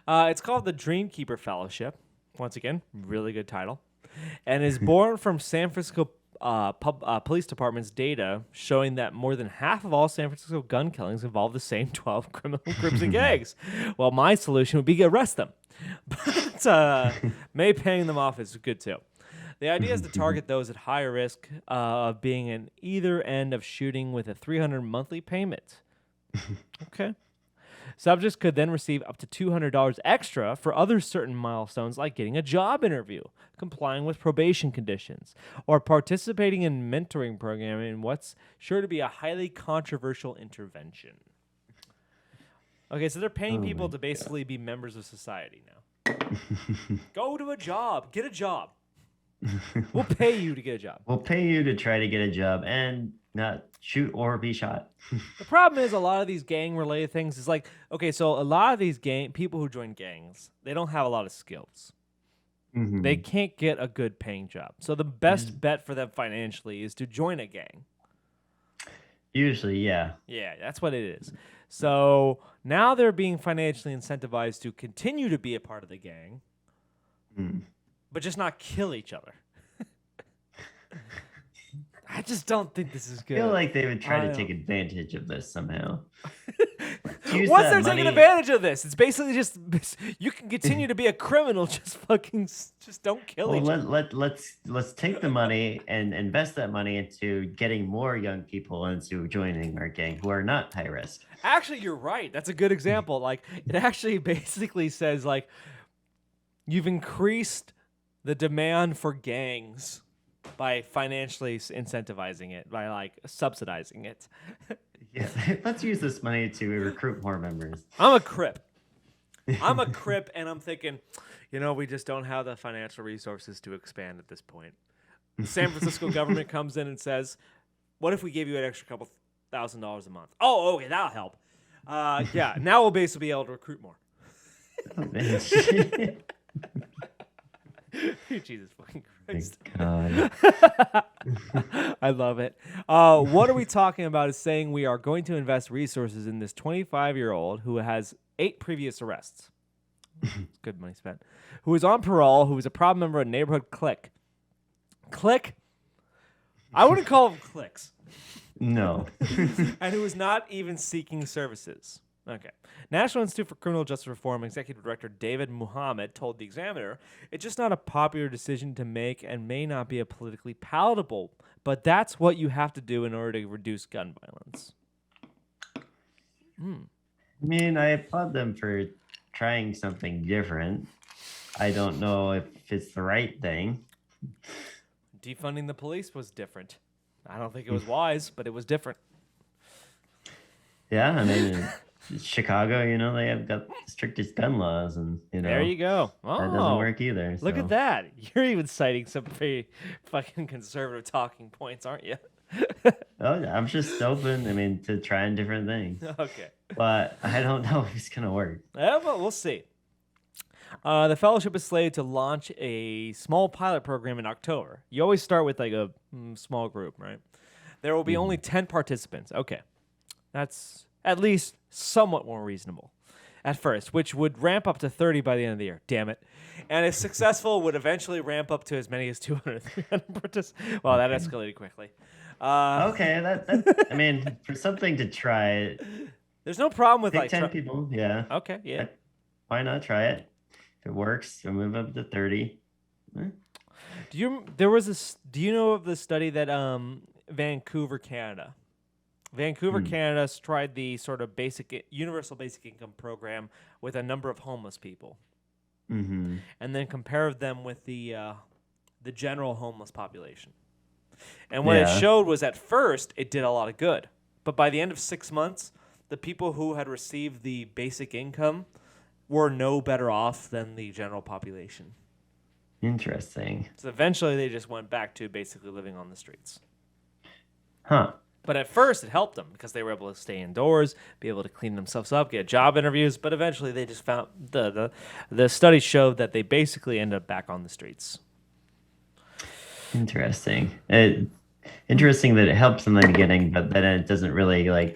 It's called the Dreamkeeper Fellowship. Once again, really good title. And is born from San Francisco police department's data showing that more than half of all San Francisco gun killings involve the same 12 criminal groups and gangs. Well, my solution would be to arrest them. But maybe paying them off is good too. The idea is to target those at higher risk of being in either end of shooting with a $300 monthly payment. Okay. Subjects could then receive up to $200 extra for other certain milestones like getting a job interview, complying with probation conditions, or participating in mentoring program in what's sure to be a highly controversial intervention. Okay, so they're paying people to basically be members of society now. Go to a job. Get a job. We'll pay you to get a job. We'll pay you to try to get a job and not shoot or be shot. The problem is a lot of these gang-related things is like, okay, so a lot of these people who join gangs, they don't have a lot of skills. Mm-hmm. They can't get a good paying job. So the best bet for them financially is to join a gang. Usually, yeah. Yeah, that's what it is. So now they're being financially incentivized to continue to be a part of the gang, but just not kill each other. I just don't think this is good. I feel like they would try to take advantage of this somehow. Once they're taking advantage of this, it's basically just you can continue to be a criminal, just don't kill each other. Let's take the money and invest that money into getting more young people into joining our gang who are not high risk. Actually, you're right. That's a good example. Like it actually basically says like you've increased the demand for gangs by financially incentivizing it, by like subsidizing it. Yeah, let's use this money to recruit more members. I'm a Crip, and I'm thinking, we just don't have the financial resources to expand at this point. The San Francisco government comes in and says, what if we gave you an extra couple $1,000s a month? Oh, okay, that'll help. Yeah, now we'll basically be able to recruit more. Oh, man. Jesus fucking Christ. God. I love it. What are we talking about is saying we are going to invest resources in this 25-year-old who has 8 previous arrests. Good money spent. Who is on parole, who is a proud member of a neighborhood clique. Clique? I wouldn't call them cliques. No. And who is not even seeking services. Okay. National Institute for Criminal Justice Reform Executive Director David Muhammad told the Examiner, it's just not a popular decision to make and may not be a politically palatable, but that's what you have to do in order to reduce gun violence. I mean, I applaud them for trying something different. I don't know if it's the right thing. Defunding the police was different. I don't think it was wise, but it was different. Yeah, I mean... Chicago, they have got the strictest gun laws, and there you go. Oh, that doesn't work either. Look at that! You're even citing some pretty fucking conservative talking points, aren't you? Oh, I'm just open. To trying different things. Okay, but I don't know if it's gonna work. Yeah, well, we'll see. The fellowship is slated to launch a small pilot program in October. You always start with like a small group, right? There will be only 10 participants. Okay, that's at least somewhat more reasonable at first, which would ramp up to 30 by the end of the year. Damn it. And if successful, would eventually ramp up to as many as 200, 300 participants. Well, that escalated quickly. Okay, that for something to try. There's no problem with like 10 people, yeah. Okay, yeah. Why not try it? If it works, we'll move up to 30. Do you know of the study that Vancouver, Canada tried the sort of universal basic income program with a number of homeless people, and then compared them with the general homeless population. And what it showed was at first it did a lot of good, but by the end of 6 months, the people who had received the basic income were no better off than the general population. Interesting. So eventually they just went back to basically living on the streets. Huh. But at first, it helped them because they were able to stay indoors, be able to clean themselves up, get job interviews. But eventually, they just found the study showed that they basically ended up back on the streets. Interesting. Interesting that it helps in the beginning, but then it doesn't really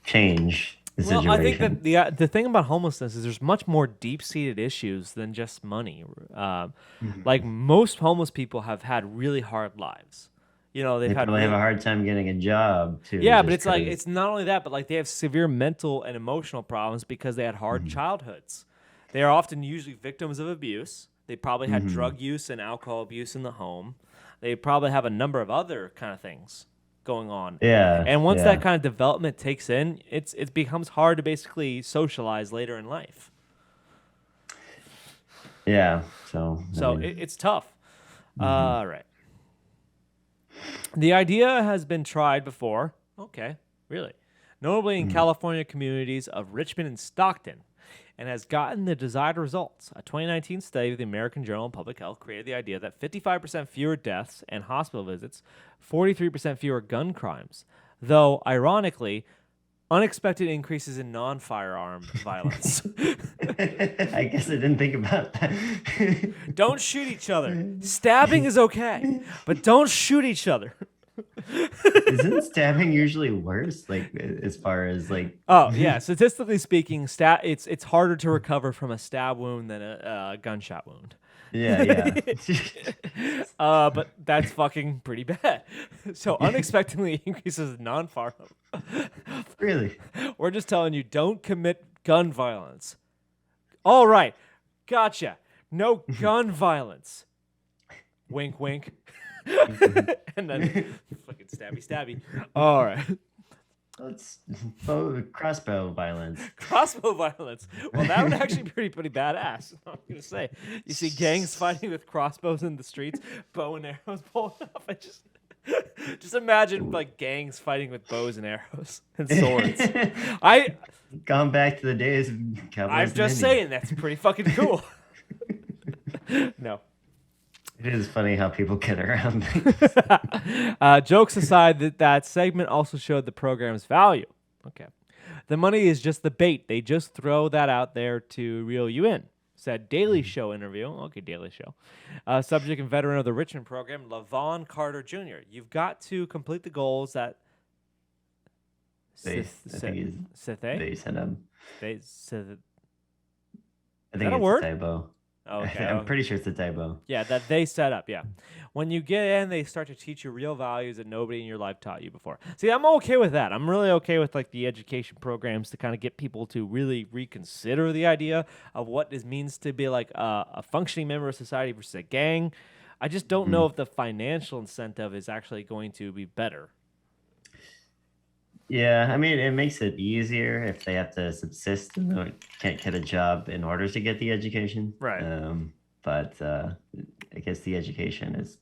change. Well, I think situation. that the thing about homelessness is there's much more deep-seated issues than just money. Like Mhm. most homeless people have had really hard lives. You know, they've They had probably have real a hard time getting a job too, yeah, but just it's like because. it's not only that, but like they have severe mental and emotional problems because they had hard Hmm. childhoods. They are often usually victims of abuse. They probably had Hmm. drug use and alcohol abuse in the home. They probably have a number of other kind of things going on. Yeah, And once that yeah, kind of development takes in, it becomes hard to basically socialize later in life. yeah. So I So mean, it's tough. hmm. Right. The idea has been tried before. Okay, really. Notably in Hmm. California communities of Richmond and Stockton, and has gotten the desired results. A 2019 study of the American Journal of Public Health created the idea that 55% fewer deaths and hospital visits, 43% fewer gun crimes, though, ironically, unexpected increases in non firearm violence. I guess I didn't think about that. Don't shoot each other. Stabbing is okay, but don't shoot each other. Isn't stabbing usually worse? Like as far as like, Oh yeah, statistically speaking, it's harder to recover from a stab wound than a gunshot wound. yeah, yeah. But that's fucking pretty bad. So unexpectedly increases in non-firearm. Really? We're just telling you, don't commit gun violence. All right, gotcha. No gun violence. Wink, wink. And then fucking stabby, stabby. All right. Let's crossbow violence. Crossbow violence. Well, that would actually be pretty badass. I'm gonna say. You see gangs fighting with crossbows in the streets, bow and arrows pulling up. I just imagine like gangs fighting with bows and arrows and swords. I Gone back to the days of I'm cowboys and just Indians. saying that's pretty fucking cool. No. It is funny how people get around things. Jokes aside, that segment also showed the program's value. Okay. The money is just the bait. They just throw that out there to reel you in. Said Daily Show interview. Okay, Daily Show. Subject and veteran of the Richmond program, Lavon Carter Jr. You've got to complete the goals that They, I think he's, they sent him. They I that think a it's a word? typo. Okay. I'm pretty sure it's a typo. Yeah, that they set up. Yeah. When you get in, they start to teach you real values that nobody in your life taught you before. See, I'm okay with that. I'm really okay with like the education programs to kind of get people to really reconsider the idea of what it means to be like a functioning member of society versus a gang. I just don't know Mhm. if the financial incentive is actually going to be better. Yeah, I mean, it makes it easier if they have to subsist and can't get a job in order to get the education. Right. But I guess the education is,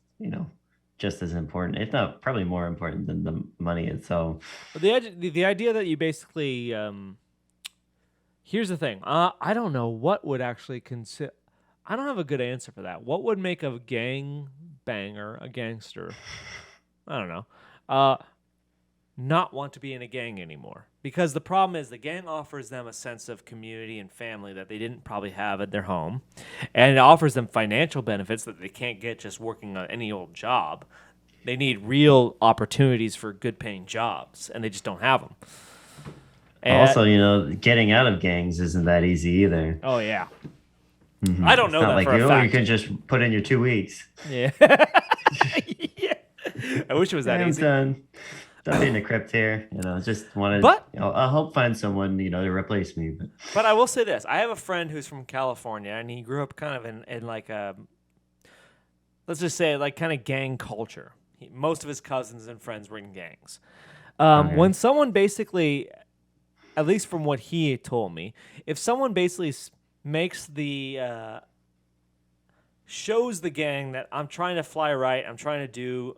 just as important, if not probably more important than the money itself. But the idea that you basically here's the thing. I don't know what would actually consider. I don't have a good answer for that. What would make a gang banger, a gangster? I don't know. Not want to be in a gang anymore. Because the problem is the gang offers them a sense of community and family that they didn't probably have at their home. And it offers them financial benefits that they can't get just working on any old job. They need real opportunities for good paying jobs, and they just don't have them. And, Also, getting out of gangs isn't that easy either. oh, yeah. Mhm. I don't It's know not that like for a you fact. can just put in your 2 weeks. Yeah. Yeah. I wish it was that I'm easy. done. Don't be in the crypt here. Just wanted. But I'll help find someone to replace me. But I will say this: I have a friend who's from California, and he grew up kind of in like a, let's just say like kind of gang culture. Most of his cousins and friends were in gangs. Okay. When someone basically, at least from what he told me, if someone basically makes the shows the gang that I'm trying to fly right, I'm trying to do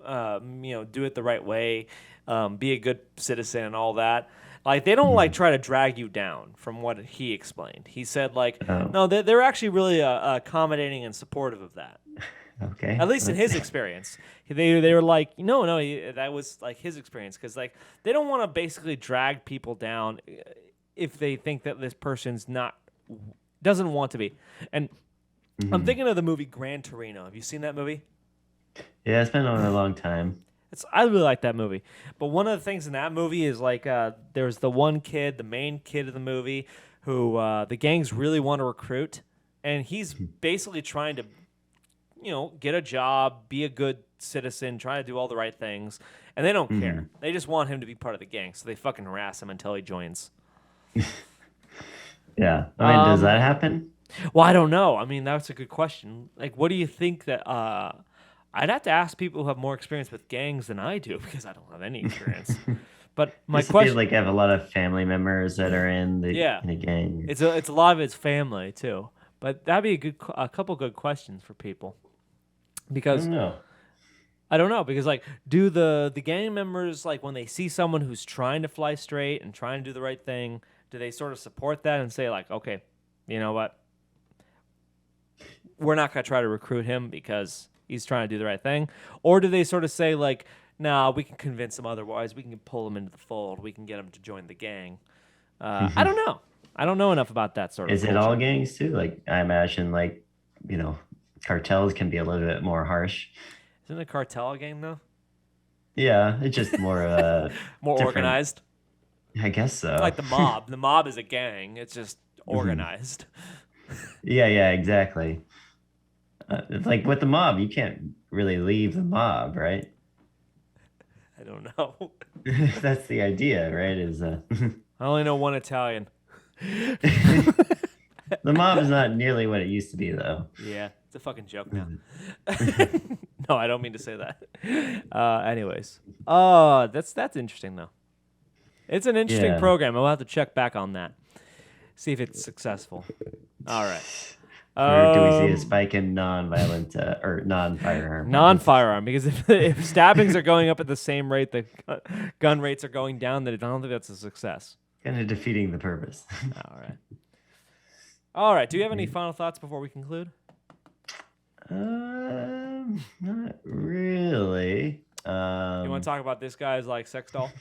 do it the right way, be a good citizen and all that. Like they don't like try to drag you down. From what he explained, he said like Oh, no, they're actually really accommodating and supportive of that. okay. At least in his experience, they were like no, that was like his experience because like they don't want to basically drag people down if they think that this person's doesn't want to be. And I'm Mhm. thinking of the movie Gran Torino. Have you seen that movie? Yeah, it's been on a long time. I really like that movie. But one of the things in that movie is like there's the one kid, the main kid of the movie, who the gangs really want to recruit, and he's basically trying to, get a job, be a good citizen, trying to do all the right things, and they don't care. They just want him to be part of the gang, so they fucking harass him until he joins. Yeah. I mean, does that happen? Well, I don't know. I mean, that's a good question. Like, what do you think that? I'd have to ask people who have more experience with gangs than I do because I don't have any experience. But my Just question, feel like I have a lot of family members that are in the yeah, in a gang. it's a lot of it's family too. But that'd be a couple good questions for people I because don't know. I don't know because like do the gang members like when they see someone who's trying to fly straight and trying to do the right thing, do they sort of support that and say like, okay, you know what? We're not going to try to recruit him because he's trying to do the right thing? Or do they sort of say, like, nah, we can convince him otherwise. We can pull him into the fold. We can get him to join the gang. I don't know. I don't know enough about that sort of Is it culture. all gangs too? Like I imagine, like you know, cartels can be a little bit more harsh. Isn't a cartel a gang, though? Yeah, it's just more More different. organized? I guess so. Like the mob. The mob is a gang. It's just organized. Yeah, exactly. It's like with the mob, you can't really leave the mob, right? I don't know. That's the idea, right? Is I only know one Italian. the mob is not nearly what it used to be, though. Yeah, it's a fucking joke now. No, I don't mean to say that. Anyways, that's interesting though. It's an interesting Yeah. program. I'll have to check back on that, see if it's successful. All right. Or do we see a spike in non-violent or non-firearm? Non-firearm, because if stabbings are going up at the same rate that gun rates are going down, then I don't think that's a success. Kind of defeating the purpose. All right. All right. Do you have any final thoughts before we conclude? Not really. You want to talk about this guy's like sex doll?